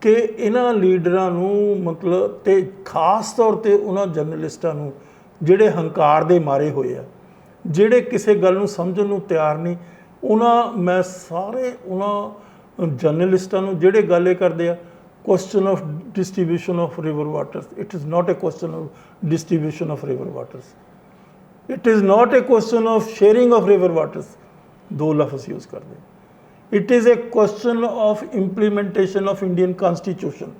ਕਿ ਇਹਨਾਂ ਲੀਡਰਾਂ ਨੂੰ ਮਤਲਬ ਤੇ ਖਾਸ ਤੌਰ 'ਤੇ ਉਹਨਾਂ ਜਰਨਲਿਸਟਾਂ ਨੂੰ ਜਿਹੜੇ ਹੰਕਾਰ ਦੇ ਮਾਰੇ ਹੋਏ ਆ, ਜਿਹੜੇ ਕਿਸੇ ਗੱਲ ਨੂੰ ਸਮਝਣ ਨੂੰ ਤਿਆਰ ਨਹੀਂ, ਮੈਂ ਸਾਰੇ ਉਹਨਾਂ ਜਰਨਲਿਸਟਾਂ ਨੂੰ ਜਿਹੜੇ ਗੱਲ ਇਹ ਕਰਦੇ ਆ, question of distribution of river waters, it is not a question of distribution of river waters, it is not a question of sharing of river waters, ਦੋ ਲਫ਼ਜ਼ यूज़ ਕਰਦੇ, it is a question of implementation of Indian constitution,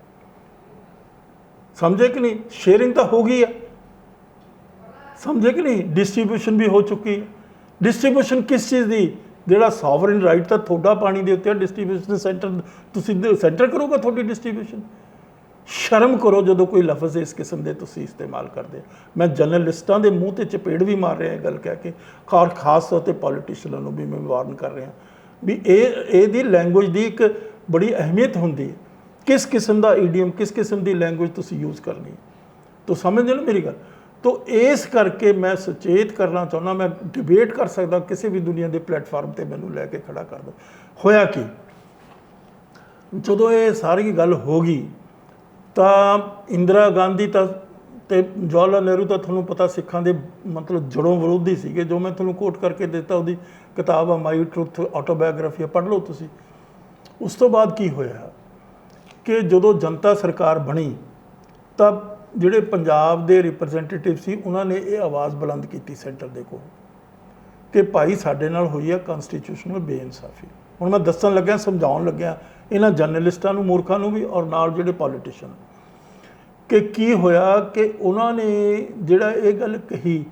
ਸਮਝੇ कि नहीं। Sharing ਤਾਂ ਹੋ ਗਈ ਹੈ, ਸਮਝੇ कि नहीं, डिस्ट्रीब्यूशन भी हो चुकी है। डिस्ट्रीब्यूशन किस चीज़ ਦੀ, ਜਿਹੜਾ ਸੋਵਰਨ ਰਾਈਟ ਤਾਂ ਤੁਹਾਡਾ ਪਾਣੀ ਦੇ ਉੱਤੇ, ਡਿਸਟ੍ਰੀਬਿਊਸ਼ਨ ਸੈਂਟਰ ਤੁਸੀਂ ਸੈਂਟਰ ਕਰੋਗੇ ਤੁਹਾਡੀ ਡਿਸਟ੍ਰੀਬਿਊਸ਼ਨ। ਸ਼ਰਮ ਕਰੋ ਜਦੋਂ ਕੋਈ ਲਫ਼ਜ਼ ਇਸ ਕਿਸਮ ਦੇ ਤੁਸੀਂ ਇਸਤੇਮਾਲ ਕਰਦੇ। ਮੈਂ ਜਰਨਲਿਸਟਾਂ ਦੇ ਮੂੰਹ 'ਤੇ ਚਪੇੜ ਵੀ ਮਾਰ ਰਿਹਾ ਗੱਲ ਕਹਿ ਕੇ, ਖਾਸ ਤੌਰ 'ਤੇ ਪੋਲੀਟੀਸ਼ੀਅਨਾਂ ਨੂੰ ਵੀ ਮੈਂ ਵਾਰਨ ਕਰ ਰਿਹਾ ਵੀ ਇਹਦੀ ਲੈਂਗੁਏਜ ਦੀ ਇੱਕ ਬੜੀ ਅਹਿਮੀਅਤ ਹੁੰਦੀ ਹੈ, ਕਿਸ ਕਿਸਮ ਦਾ ਈਡੀਅਮ, ਕਿਸ ਕਿਸਮ ਦੀ ਲੈਂਗੁਏਜ ਤੁਸੀਂ ਯੂਜ਼ ਕਰਨੀ ਹੈ। ਤੋ ਸਮਝਦੇ ਨਾ ਮੇਰੀ ਗੱਲ। ਤੋ ਇਸ ਕਰਕੇ ਮੈਂ ਸੁਚੇਤ ਕਰਨਾ ਚਾਹੁੰਦਾ, ਮੈਂ ਡਿਬੇਟ ਕਰ ਸਕਦਾ ਕਿਸੇ ਵੀ ਦੁਨੀਆ ਦੇ ਪਲੇਟਫਾਰਮ 'ਤੇ ਮੈਨੂੰ ਲੈ ਕੇ ਖੜਾ ਕਰ ਦੋ। ਹੋਇਆ ਕੀ, ਜਦੋਂ ਇਹ ਸਾਰੀ ਗੱਲ ਹੋ ਗਈ ਤਾਂ ਇੰਦਰਾ ਗਾਂਧੀ ਤਾਂ ਤੇ ਜਵਾਹਰ ਲਾਲ ਨਹਿਰੂ ਤਾਂ ਤੁਹਾਨੂੰ ਪਤਾ ਸਿੱਖਾਂ ਦੇ ਮਤਲਬ ਜੜੋਂ ਵਿਰੋਧੀ ਸੀਗੇ, ਜੋ ਮੈਂ ਤੁਹਾਨੂੰ ਕੋਟ ਕਰਕੇ ਦਿੱਤਾ ਉਹਦੀ ਕਿਤਾਬ ਆ ਮਾਈ ਟਰੂਥ ਆਟੋਬਾਇਓਗ੍ਰਾਫੀ, ਪੜ੍ਹ ਲਓ ਤੁਸੀਂ। ਉਸ ਤੋਂ ਬਾਅਦ ਕੀ ਹੋਇਆ ਕਿ ਜਦੋਂ ਜਨਤਾ ਸਰਕਾਰ ਬਣੀ ਤਾਂ ਜਿਹੜੇ ਪੰਜਾਬ ਦੇ ਰਿਪਰੈਜ਼ੈਂਟੇਟਿਵ ਸੀ ਉਹਨਾਂ ਨੇ ਇਹ ਆਵਾਜ਼ ਬੁਲੰਦ ਕੀਤੀ ਸੈਂਟਰ ਦੇ ਕੋਲ ਕਿ ਭਾਈ ਸਾਡੇ ਨਾਲ ਹੋਈ ਆ ਕਨਸਟੀਟਿਊਸ਼ਨਲ ਬੇਇਨਸਾਫੀ। ਹੁਣ ਮੈਂ ਦੱਸਣ ਲੱਗਿਆ, ਸਮਝਾਉਣ ਲੱਗਿਆ ਇਹਨਾਂ ਜਰਨਲਿਸਟਾਂ ਨੂੰ, ਮੂਰਖਾਂ ਨੂੰ ਵੀ, ਔਰ ਨਾਲ ਜਿਹੜੇ ਪੋਲੀਟੀਸ਼ੀਅਨ, ਕਿ ਕੀ ਹੋਇਆ ਕਿ ਉਹਨਾਂ ਨੇ ਜਿਹੜਾ ਇਹ ਗੱਲ ਕਹੀ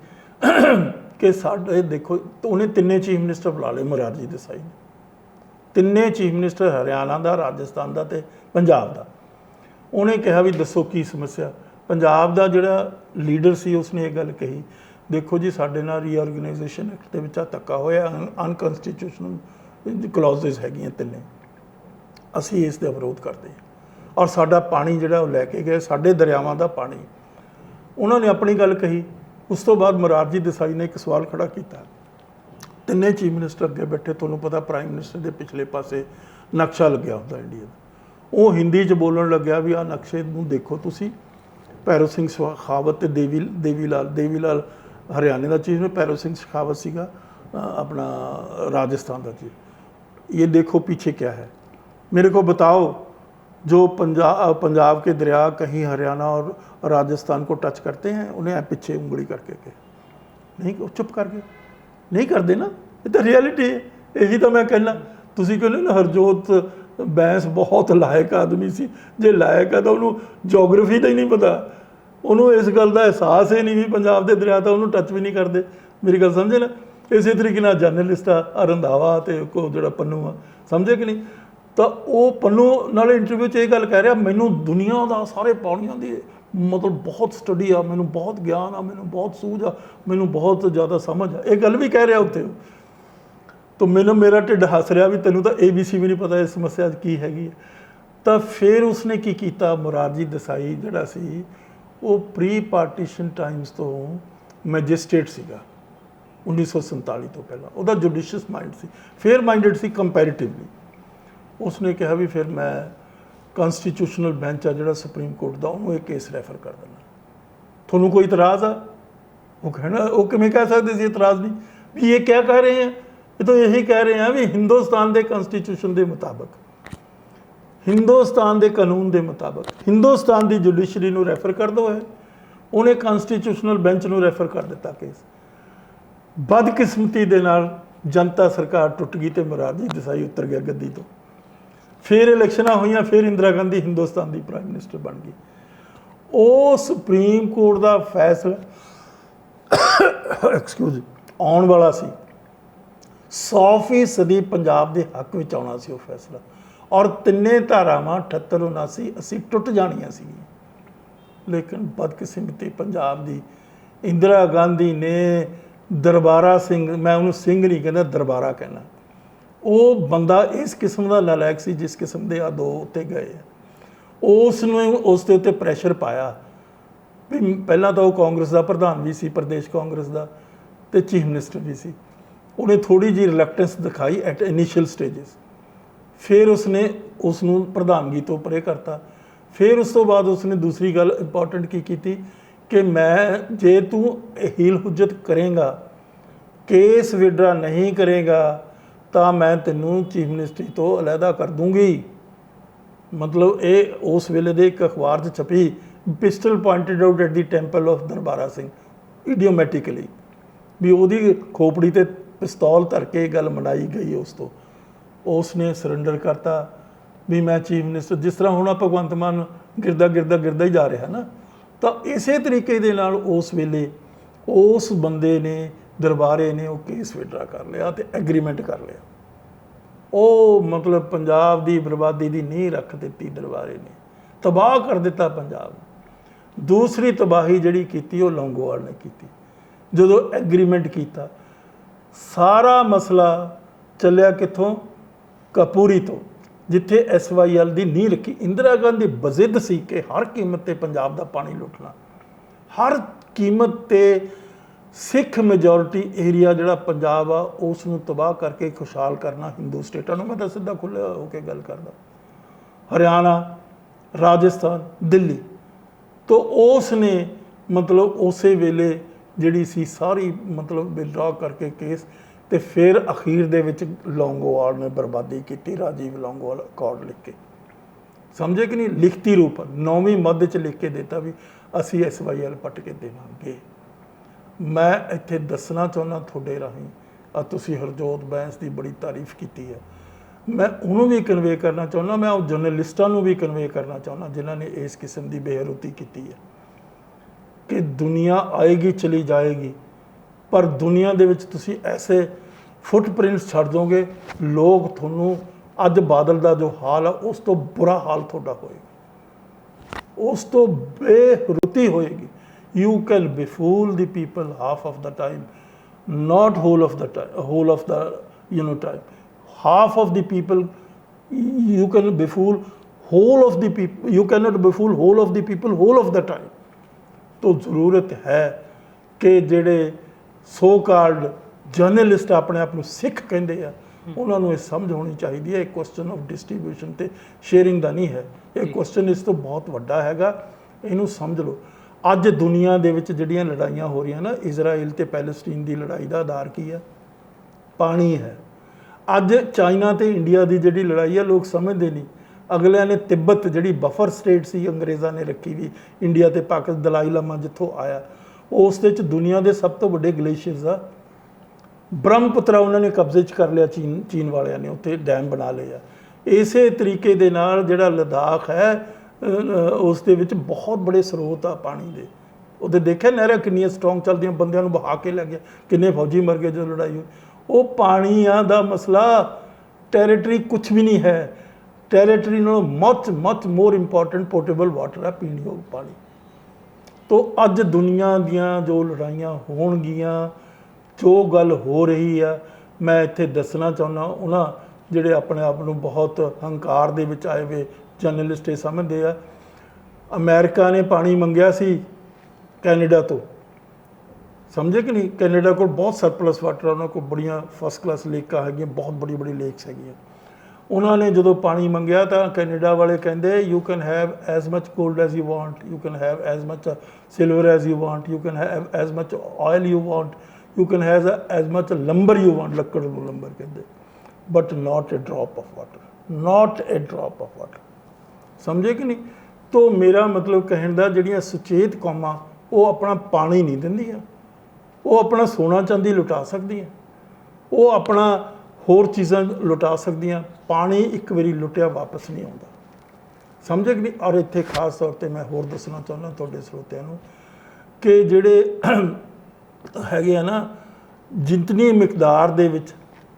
ਕਿ ਸਾਡੇ ਦੇਖੋ, ਉਹਨੇ ਤਿੰਨੇ ਚੀਫ ਮਿਨਿਸਟਰ ਬੁਲਾ ਲਏ ਮੋਰਾਰਜੀ ਦੇਸਾਈ ਨੇ, ਤਿੰਨੇ ਚੀਫ ਮਿਨਿਸਟਰ, ਹਰਿਆਣਾ ਦਾ, ਰਾਜਸਥਾਨ ਦਾ ਤੇ ਪੰਜਾਬ ਦਾ। ਉਹਨੇ ਕਿਹਾ ਵੀ ਦੱਸੋ ਕੀ ਸਮੱਸਿਆ। ਪੰਜਾਬ ਦਾ ਜਿਹੜਾ ਲੀਡਰ ਸੀ ਉਸਨੇ ਇਹ ਗੱਲ ਕਹੀ, ਦੇਖੋ ਜੀ ਸਾਡੇ ਨਾਲ ਰੀਆਰਗੇਨਾਈਜੇਸ਼ਨ ਐਕਟ ਦੇ ਵਿੱਚ ਧੱਕਾ ਹੋਇਆ, ਅਨਕਨਸਟੀਟਿਊਸ਼ਨਲ ਕਲੌਜ਼ਸ ਹੈਗੀਆਂ ਤਿੰਨੇ, ਅਸੀਂ ਇਸ ਦਾ ਵਿਰੋਧ ਕਰਦੇ ਹਾਂ, ਔਰ ਸਾਡਾ ਪਾਣੀ ਜਿਹੜਾ ਉਹ ਲੈ ਕੇ ਗਏ, ਸਾਡੇ ਦਰਿਆਵਾਂ ਦਾ ਪਾਣੀ। ਉਹਨਾਂ ਨੇ ਆਪਣੀ ਗੱਲ ਕਹੀ। ਉਸ ਤੋਂ ਬਾਅਦ ਮੋਰਾਰਜੀ ਦੇਸਾਈ ਨੇ ਇੱਕ ਸਵਾਲ ਖੜਾ ਕੀਤਾ, ਤਿੰਨੇ ਚੀਫ ਮਿਨਿਸਟਰ ਅੱਗੇ ਬੈਠੇ, ਤੁਹਾਨੂੰ ਪਤਾ ਪ੍ਰਾਈਮ ਮਿਨਿਸਟਰ ਦੇ ਪਿਛਲੇ ਪਾਸੇ ਨਕਸ਼ਾ ਲੱਗਿਆ ਹੁੰਦਾ ਇੰਡੀਆ ਦਾ, ਉਹ ਹਿੰਦੀ 'ਚ ਬੋਲਣ ਲੱਗਿਆ ਵੀ ਆਹ ਨਕਸ਼ੇ ਨੂੰ ਦੇਖੋ ਤੁਸੀਂ, ਭੈਰੋ ਸਿੰਘ ਸ਼ੇਖਾਵਤ ਤੇ ਦੇਵੀ ਲਾਲ ਹਰਿਆਣੇ ਦਾ ਚੀਫ, ਭੈਰੋ ਸਿੰਘ ਸ਼ੇਖਾਵਤ ਸੀਗਾ अपना राजस्थान का चीफ, ये देखो पीछे क्या है, मेरे को बताओ जो पंजाब के दरिया कहीं हरियाणा और राजस्थान को टच करते हैं, उन्हें पीछे उंगली करके के नहीं, चुप करके नहीं कर देना, ये तो रियलिटी है। यही तो मैं कहना, तुसी कहने ना हरजोत बैंस बहुत लायक आदमी सी, जे लायक है तो उन्होंने जोग्राफी तो ही नहीं पता, ਉਹਨੂੰ ਇਸ ਗੱਲ ਦਾ ਅਹਿਸਾਸ ਹੀ ਨਹੀਂ ਵੀ ਪੰਜਾਬ ਦੇ ਦਰਿਆ ਤਾਂ ਉਹਨੂੰ ਟੱਚ ਵੀ ਨਹੀਂ ਕਰਦੇ। ਮੇਰੀ ਗੱਲ ਸਮਝੇ ਨਾ। ਇਸੇ ਤਰੀਕੇ ਨਾਲ ਜਰਨਲਿਸਟ ਆ ਰੰਧਾਵਾ ਅਤੇ ਕੋ ਜਿਹੜਾ ਪੰਨੂ ਆ, ਸਮਝੇ ਕਿ ਨਹੀਂ। ਤਾਂ ਉਹ ਪੰਨੂ ਨਾਲ ਇੰਟਰਵਿਊ 'ਚ ਇਹ ਗੱਲ ਕਹਿ ਰਿਹਾ, ਮੈਨੂੰ ਦੁਨੀਆ ਦਾ ਸਾਰੇ ਪਾਣੀਆਂ ਦੀ ਮਤਲਬ ਬਹੁਤ ਸਟੱਡੀ ਆ, ਮੈਨੂੰ ਬਹੁਤ ਗਿਆਨ ਆ, ਮੈਨੂੰ ਬਹੁਤ ਸੂਝ ਆ, ਮੈਨੂੰ ਬਹੁਤ ਜ਼ਿਆਦਾ ਸਮਝ ਆ। ਇਹ ਗੱਲ ਵੀ ਕਹਿ ਰਿਹਾ ਉੱਥੇ। ਤਾਂ ਮੇਰਾ ਢਿੱਡ ਹੱਸ ਰਿਹਾ ਵੀ ਤੈਨੂੰ ਤਾਂ ABC ਵੀ ਨਹੀਂ ਪਤਾ ਇਸ ਸਮੱਸਿਆ 'ਚ ਕੀ ਹੈਗੀ ਹੈ। ਤਾਂ ਫਿਰ ਉਸਨੇ ਕੀ ਕੀਤਾ, ਮੁਰਾਰਜੀ ਦੇਸਾਈ ਜਿਹੜਾ ਸੀ ਉਹ ਪ੍ਰੀ ਪਾਰਟੀਸ਼ਨ ਟਾਈਮਸ ਤੋਂ ਮੈਜਿਸਟ੍ਰੇਟ ਸੀਗਾ 1947 ਤੋਂ ਪਹਿਲਾਂ। ਉਹਦਾ ਜੁਡੀਸ਼ੀਅਸ ਮਾਈਂਡ ਸੀ, ਫੇਅਰ ਮਾਈਂਡਡ ਸੀ ਕੰਪੈਰੀਟਿਵਲੀ। ਉਸਨੇ ਕਿਹਾ ਵੀ ਫਿਰ ਮੈਂ ਕਨਸਟੀਟਿਊਸ਼ਨਲ ਬੈਂਚ ਆ ਜਿਹੜਾ ਸੁਪਰੀਮ ਕੋਰਟ ਦਾ, ਉਹਨੂੰ ਇਹ ਕੇਸ ਰੈਫਰ ਕਰ ਦੇਣਾ। ਤੁਹਾਨੂੰ ਕੋਈ ਇਤਰਾਜ਼ ਆ? ਉਹ ਕਹਿਣਾ, ਉਹ ਕਿਵੇਂ ਕਹਿ ਸਕਦੇ ਸੀ ਇਤਰਾਜ਼ ਨਹੀਂ? ਵੀ ਇਹ ਕਿਆ ਕਹਿ ਰਹੇ ਆ? ਇਹ ਤਾਂ ਇਹੀ ਕਹਿ ਰਹੇ ਆ ਵੀ ਹਿੰਦੁਸਤਾਨ ਦੇ ਕਨਸਟੀਟਿਊਸ਼ਨ ਦੇ ਮੁਤਾਬਕ, ਹਿੰਦੁਸਤਾਨ ਦੇ ਕਾਨੂੰਨ ਦੇ ਮੁਤਾਬਕ ਹਿੰਦੁਸਤਾਨ ਦੀ ਜੁਡੀਸ਼ਰੀ ਨੂੰ ਰੈਫਰ ਕਰ ਦਿਓ। ਹੈ ਉਹਨੇ ਕਨਸਟੀਟਿਊਸ਼ਨਲ ਬੈਂਚ ਨੂੰ ਰੈਫਰ ਕਰ ਦਿੱਤਾ ਕੇਸ। ਬਦਕਿਸਮਤੀ ਦੇ ਨਾਲ ਜਨਤਾ ਸਰਕਾਰ ਟੁੱਟ ਗਈ ਅਤੇ ਮੁਰਾਰਜੀ ਦੇਸਾਈ ਉੱਤਰ ਗਿਆ ਗੱਦੀ ਤੋਂ। ਫਿਰ ਇਲੈਕਸ਼ਨਾਂ ਹੋਈਆਂ, ਫਿਰ ਇੰਦਰਾ ਗਾਂਧੀ ਹਿੰਦੁਸਤਾਨ ਦੀ ਪ੍ਰਾਈਮ ਮਿਨਿਸਟਰ ਬਣ ਗਈ। ਉਹ ਸੁਪਰੀਮ ਕੋਰਟ ਦਾ ਫੈਸਲਾ ਐਕਸਕਿਊਜ਼ ਆਉਣ ਵਾਲਾ ਸੀ, 100% ਪੰਜਾਬ ਦੇ ਹੱਕ ਵਿੱਚ ਆਉਣਾ ਸੀ ਉਹ ਫੈਸਲਾ। ਔਰ ਤਿੰਨੇ ਧਾਰਾਵਾਂ 78, 79, 80 ਟੁੱਟ ਜਾਣੀਆਂ ਸੀਗੀਆਂ। ਲੇਕਿਨ ਬਦਕਿਸਮਤੀ ਪੰਜਾਬ ਦੀ ਇੰਦਰਾ ਗਾਂਧੀ ਨੇ ਦਰਬਾਰਾ ਸਿੰਘ, ਮੈਂ ਉਹਨੂੰ ਸਿੰਘ ਨਹੀਂ ਕਹਿੰਦਾ, ਦਰਬਾਰਾ ਕਹਿਣਾ, ਉਹ ਬੰਦਾ ਇਸ ਕਿਸਮ ਦਾ ਨਾਲਾਇਕ ਸੀ ਜਿਸ ਕਿਸਮ ਦੇ ਆ ਦੋ ਉੱਤੇ ਗਏ ਆ। ਉਸ ਨੂੰ ਉਸ ਦੇ ਉੱਤੇ ਪ੍ਰੈਸ਼ਰ ਪਾਇਆ ਵੀ ਪਹਿਲਾਂ ਤਾਂ ਉਹ ਕਾਂਗਰਸ ਦਾ ਪ੍ਰਧਾਨ ਵੀ ਸੀ, ਪ੍ਰਦੇਸ਼ ਕਾਂਗਰਸ ਦਾ, ਅਤੇ ਚੀਫ ਮਿਨਿਸਟਰ ਵੀ ਸੀ। ਉਹਨੇ ਥੋੜ੍ਹੀ ਜਿਹੀ ਰਿਲੈਕਟੈਂਸ ਦਿਖਾਈ ਐਟ ਇਨੀਸ਼ੀਅਲ ਸਟੇਜਸ। ਫਿਰ ਉਸਨੇ ਉਸ ਨੂੰ ਪ੍ਰਧਾਨਗੀ ਤੋਂ ਪਰੇ ਕਰਤਾ। ਫਿਰ ਉਸ ਤੋਂ ਬਾਅਦ ਉਸਨੇ ਦੂਸਰੀ ਗੱਲ ਇੰਪੋਰਟੈਂਟ ਕੀ ਕੀਤੀ ਕਿ ਮੈਂ, ਜੇ ਤੂੰ ਹੀਲ ਹੁਜਤ ਕਰੇਗਾ, ਕੇਸ ਵਿਡਰਾ ਨਹੀਂ ਕਰੇਗਾ, ਤਾਂ ਮੈਂ ਤੈਨੂੰ ਚੀਫ ਮਿਨਿਸਟਰੀ ਤੋਂ ਅਲੱਗਾ ਕਰ ਦੂੰਗੀ। ਮਤਲਬ ਇਹ ਉਸ ਵੇਲੇ ਦੇ ਇੱਕ ਅਖਬਾਰ 'ਚ ਛਪੀ, pistol pointed out at the temple of Darbara Singh, idiomatically, ਵੀ ਉਹਦੀ ਖੋਪੜੀ 'ਤੇ ਪਿਸਤੌਲ ਧਰ ਕੇ ਇਹ ਗੱਲ ਮਨਾਈ ਗਈ। ਉਸ ਤੋਂ ਉਸ ਨੇ ਸਰੈਂਡਰ ਕਰਤਾ ਵੀ ਮੈਂ ਚੀਫ ਮਿਨਿਸਟਰ, ਜਿਸ ਤਰ੍ਹਾਂ ਹੁਣ ਭਗਵੰਤ ਮਾਨ ਗਿਰਦਾ ਹੀ ਜਾ ਰਿਹਾ ਨਾ। ਤਾਂ ਇਸੇ ਤਰੀਕੇ ਦੇ ਨਾਲ ਉਸ ਵੇਲੇ ਉਸ ਬੰਦੇ ਨੇ, ਦਰਬਾਰੇ ਨੇ, ਉਹ ਕੇਸ ਵਿਡਰਾ ਕਰ ਲਿਆ ਅਤੇ ਐਗਰੀਮੈਂਟ ਕਰ ਲਿਆ। ਉਹ ਮਤਲਬ ਪੰਜਾਬ ਦੀ ਬਰਬਾਦੀ ਦੀ ਨੀਂਹ ਰੱਖ ਦਿੱਤੀ ਦਰਬਾਰੇ ਨੇ, ਤਬਾਹ ਕਰ ਦਿੱਤਾ ਪੰਜਾਬ ਨੂੰ। ਦੂਸਰੀ ਤਬਾਹੀ ਜਿਹੜੀ ਕੀਤੀ ਉਹ ਲੌਂਗੋਵਾਲ ਨੇ ਕੀਤੀ। ਜਦੋਂ ਐਗਰੀਮੈਂਟ ਕੀਤਾ, ਸਾਰਾ ਮਸਲਾ ਚੱਲਿਆ ਕਿੱਥੋਂ? ਕਪੂਰੀ ਤੋਂ, ਜਿੱਥੇ SYL ਦੀ ਨੀਂਹ ਰੱਖੀ। ਇੰਦਰਾ ਗਾਂਧੀ ਬਜ਼ਿੱਦ ਸੀ ਕਿ ਹਰ ਕੀਮਤ 'ਤੇ ਪੰਜਾਬ ਦਾ ਪਾਣੀ ਲੁੱਟਣਾ, ਹਰ ਕੀਮਤ 'ਤੇ ਸਿੱਖ ਮੈਜੋਰਿਟੀ ਏਰੀਆ ਜਿਹੜਾ ਪੰਜਾਬ ਆ ਉਸ ਨੂੰ ਤਬਾਹ ਕਰਕੇ ਖੁਸ਼ਹਾਲ ਕਰਨਾ ਹਿੰਦੂ ਸਟੇਟਾਂ ਨੂੰ। ਮੈਂ ਤਾਂ ਸਿੱਧਾ ਖੁੱਲ੍ਹਾ ਹੋ ਕੇ ਗੱਲ ਕਰਦਾ, ਹਰਿਆਣਾ, ਰਾਜਸਥਾਨ, ਦਿੱਲੀ ਤੋਂ ਉਸ ਨੇ ਮਤਲਬ ਉਸੇ ਵੇਲੇ ਜਿਹੜੀ ਸੀ ਸਾਰੀ ਮਤਲਬ ਵਿਦਡਰਾ ਕਰਕੇ ਕੇਸ। ਅਤੇ ਫਿਰ ਅਖੀਰ ਦੇ ਵਿੱਚ ਲੌਂਗੋਵਾਲ ਨੇ ਬਰਬਾਦੀ ਕੀਤੀ, ਰਾਜੀਵ ਲੌਂਗੋਵਾਲ ਅਕੋਰਡ ਲਿਖ ਕੇ, ਸਮਝੇ ਕਿ ਨਹੀਂ, ਲਿਖਤੀ ਰੂਪ 9ਵੀਂ ਮੱਧ 'ਚ ਲਿਖ ਕੇ ਦਿੱਤਾ ਵੀ ਅਸੀਂ SYL ਪੱਟ ਕੇ ਦੇਵਾਂਗੇ। ਮੈਂ ਇੱਥੇ ਦੱਸਣਾ ਚਾਹੁੰਦਾ ਤੁਹਾਡੇ ਰਾਹੀਂ, ਤੁਸੀਂ ਹਰਜੋਤ ਬੈਂਸ ਦੀ ਬੜੀ ਤਾਰੀਫ ਕੀਤੀ ਹੈ, ਮੈਂ ਉਹਨੂੰ ਵੀ ਕਨਵੇ ਕਰਨਾ ਚਾਹੁੰਦਾ, ਮੈਂ ਉਹ ਜਰਨਲਿਸਟਾਂ ਨੂੰ ਵੀ ਕਨਵੇ ਕਰਨਾ ਚਾਹੁੰਦਾ ਜਿਨ੍ਹਾਂ ਨੇ ਇਸ ਕਿਸਮ ਦੀ ਬੇਹਰੁਤੀ ਕੀਤੀ ਹੈ ਕਿ ਦੁਨੀਆ ਆਏਗੀ ਚਲੀ ਜਾਏਗੀ, ਪਰ ਦੁਨੀਆ ਦੇ ਵਿੱਚ ਤੁਸੀਂ ਐਸੇ ਫੁੱਟਪ੍ਰਿੰਟਸ ਛੱਡ ਦੋਗੇ, ਲੋਕ ਤੁਹਾਨੂੰ, ਅੱਜ ਬਾਦਲ ਦਾ ਜੋ ਹਾਲ ਆ ਉਸ ਤੋਂ ਬੁਰਾ ਹਾਲ ਤੁਹਾਡਾ ਹੋਏਗਾ, ਉਸ ਤੋਂ ਬੇਰੁਤੀ ਹੋਏਗੀ। You can befool the people half of the time, not whole of the time, whole of the time. Half of the people you can befool, whole of the people you cannot befool whole of the people whole of the time. तो ਜ਼ਰੂਰਤ ਹੈ ਕਿ ਜਿਹੜੇ so called journalist ਆਪਣੇ ਆਪ ਨੂੰ ਸਿੱਖ ਕਹਿੰਦੇ ਆ, ਉਹਨਾਂ ਨੂੰ ਇਹ ਸਮਝ ਹੋਣੀ ਚਾਹੀਦੀ ਹੈ। ਇਹ ਕੁਐਸਚਨ ਆਫ ਡਿਸਟ੍ਰੀਬਿਊਸ਼ਨ ਤੇ ਸ਼ੇਅਰਿੰਗ ਦਾ ਨਹੀਂ ਹੈ, ਇਹ ਕੁਐਸਚਨ ਇਸ ਤੋਂ ਬਹੁਤ ਵੱਡਾ ਹੈਗਾ, ਇਹਨੂੰ ਸਮਝ ਲਓ। ਅੱਜ ਦੁਨੀਆ ਦੇ ਵਿੱਚ ਜਿਹੜੀਆਂ ਲੜਾਈਆਂ ਹੋ ਰਹੀਆਂ ਨਾ, ਇਜ਼ਰਾਈਲ ਅਤੇ ਪੈਲਸਟੀਨ ਦੀ ਲੜਾਈ ਦਾ ਆਧਾਰ ਕੀ ਹੈ? ਪਾਣੀ ਹੈ। ਅੱਜ ਚਾਈਨਾ ਅਤੇ ਇੰਡੀਆ ਦੀ ਜਿਹੜੀ ਲੜਾਈ ਹੈ, ਲੋਕ ਸਮਝਦੇ ਨਹੀਂ। ਅਗਲਿਆਂ ਨੇ ਤਿੱਬਤ ਜਿਹੜੀ ਬਫਰ ਸਟੇਟ ਸੀ ਅੰਗਰੇਜ਼ਾਂ ਨੇ ਰੱਖੀ ਵੀ, ਇੰਡੀਆ ਅਤੇ ਪਾਕਿਸਤਾਨ, ਦਲਾਈ ਲਾਮਾ ਜਿੱਥੋਂ ਆਇਆ, ਉਸ ਦੇ ਵਿੱਚ ਦੁਨੀਆ ਦੇ ਸਭ ਤੋਂ ਵੱਡੇ ਗਲੇਸ਼ੀਅਰਸ ਆ। ਬ੍ਰਹਮਪੁੱਤਰਾ ਉਹਨਾਂ ਨੇ ਕਬਜ਼ੇ 'ਚ ਕਰ ਲਿਆ, ਚੀਨ ਵਾਲਿਆਂ ਨੇ ਉੱਥੇ ਡੈਮ ਬਣਾ ਲਏ ਆ। ਇਸੇ ਤਰੀਕੇ ਦੇ ਨਾਲ ਜਿਹੜਾ ਲੱਦਾਖ ਹੈ, ਉਸ ਦੇ ਵਿੱਚ ਬਹੁਤ ਬੜੇ ਸਰੋਤ ਆ ਪਾਣੀ ਦੇ। ਉਹਦੇ ਦੇਖਿਆ ਨਹਿਰਾਂ ਕਿੰਨੀਆਂ ਸਟਰੋਂਗ ਚੱਲਦੀਆਂ, ਬੰਦਿਆਂ ਨੂੰ ਬਹਾ ਕੇ ਲੈ ਗਿਆ, ਕਿੰਨੇ ਫੌਜੀ ਮਰ ਗਏ ਜਦੋਂ ਲੜਾਈ ਹੋਈ। ਉਹ ਪਾਣੀਆਂ ਦਾ ਮਸਲਾ ਟੈਰੀਟਰੀ ਕੁਛ ਵੀ ਨਹੀਂ ਹੈ। ਟੈਰੀਟਰੀ ਨਾਲੋਂ much more important portable water ਹੈ, ਪੀਣ ਯੋਗ ਪਾਣੀ। ਤੋ ਅੱਜ ਦੁਨੀਆ ਦੀਆਂ ਜੋ ਲੜਾਈਆਂ ਹੋਣਗੀਆਂ, ਜੋ ਗੱਲ ਹੋ ਰਹੀ ਆ, ਮੈਂ ਇੱਥੇ ਦੱਸਣਾ ਚਾਹੁੰਦਾ ਉਹਨਾਂ ਜਿਹੜੇ ਆਪਣੇ ਆਪ ਨੂੰ ਬਹੁਤ ਹੰਕਾਰ ਦੇ ਵਿੱਚ ਆਏ ਵੇ ਜਰਨਲਿਸਟ ਇਹ ਸਮਝਦੇ ਆ, ਅਮਰੀਕਾ ਨੇ ਪਾਣੀ ਮੰਗਿਆ ਸੀ ਕੈਨੇਡਾ ਤੋਂ, ਸਮਝੇ ਕਿ ਨਹੀਂ। ਕੈਨੇਡਾ ਕੋਲ ਬਹੁਤ ਸਰਪਲਸ ਵਾਟਰ, ਉਹਨਾਂ ਕੋਲ ਬੜੀਆਂ ਫਸਟ ਕਲਾਸ ਲੇਕਾਂ ਹੈਗੀਆਂ, ਬਹੁਤ ਬੜੀ ਲੇਕਸ ਹੈਗੀਆਂ। ਉਹਨਾਂ ਨੇ ਜਦੋਂ ਪਾਣੀ ਮੰਗਿਆ ਤਾਂ ਕੈਨੇਡਾ ਵਾਲੇ ਕਹਿੰਦੇ you can have as much gold as you want, you can have as much silver as you want, you can have as much oil you want, you can have as much lumber you want, ਲੱਕੜ ਨੂੰ lumber ਕਹਿੰਦੇ, but not A drop of water, not A drop of water, ਸਮਝੇ ਕਿ ਨਹੀਂ। ਤੋ ਮੇਰਾ ਮਤਲਬ ਕਹਿਣ ਦਾ, ਜਿਹੜੀਆਂ ਸੁਚੇਤ ਕੌਮਾਂ ਉਹ ਆਪਣਾ ਪਾਣੀ ਨਹੀਂ ਦਿੰਦੀਆਂ, ਉਹ ਆਪਣਾ ਸੋਨਾ ਚਾਂਦੀ ਲੁਟਾ ਸਕਦੀਆਂ, ਉਹ ਆਪਣਾ ਹੋਰ ਚੀਜ਼ਾਂ ਲੁਟਾ ਸਕਦੀਆਂ, ਪਾਣੀ ਇੱਕ ਵਾਰੀ ਲੁੱਟਿਆ ਵਾਪਸ ਨਹੀਂ ਆਉਂਦਾ, ਸਮਝੇ ਕਿ ਨਹੀਂ। ਔਰ ਇੱਥੇ ਖਾਸ ਤੌਰ 'ਤੇ ਮੈਂ ਹੋਰ ਦੱਸਣਾ ਚਾਹੁੰਦਾ ਤੁਹਾਡੇ ਸਰੋਤਿਆਂ ਨੂੰ ਕਿ ਜਿਹੜੇ ਹੈਗੇ ਆ ਨਾ, ਜਿਤਨੀ ਮਿਕਦਾਰ ਦੇ ਵਿੱਚ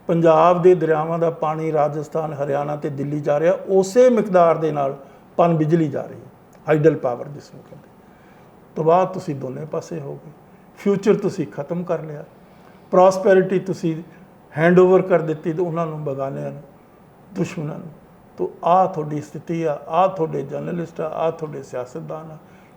ਪੰਜਾਬ ਦੇ ਦਰਿਆਵਾਂ ਦਾ ਪਾਣੀ ਰਾਜਸਥਾਨ, ਹਰਿਆਣਾ ਤੇ ਦਿੱਲੀ ਜਾ ਰਿਹਾ, ਉਸੇ ਮਿਕਦਾਰ ਦੇ ਨਾਲ ਪਨ ਬਿਜਲੀ ਜਾ ਰਹੀ ਹੈ, ਹਾਈਡਲ ਪਾਵਰ ਜਿਸ ਨੂੰ ਕਹਿੰਦੇ। ਤਬਾਹ ਤੁਸੀਂ ਦੋਨੇ ਪਾਸੇ ਹੋ ਗਏ, ਫਿਊਚਰ ਤੁਸੀਂ ਖਤਮ ਕਰ ਲਿਆ, ਪ੍ਰੋਸਪੈਰਿਟੀ ਤੁਸੀਂ ਹੈਂਡਓਵਰ ਕਰ ਦਿੱਤੀ ਤੇ ਉਹਨਾਂ ਨੂੰ, ਬਗਾਨਿਆਂ ਨੂੰ, ਦੁਸ਼ਮਣਾਂ ਨੂੰ। ਤੋ ਆਹ ਤੁਹਾਡੀ ਸਥਿਤੀ ਆ, ਆਹ ਤੁਹਾਡੇ ਜਰਨਲਿਸਟ ਆ, ਆਹ ਤੁਹਾਡੇ ਸਿਆਸਤਦਾਨ ਆ।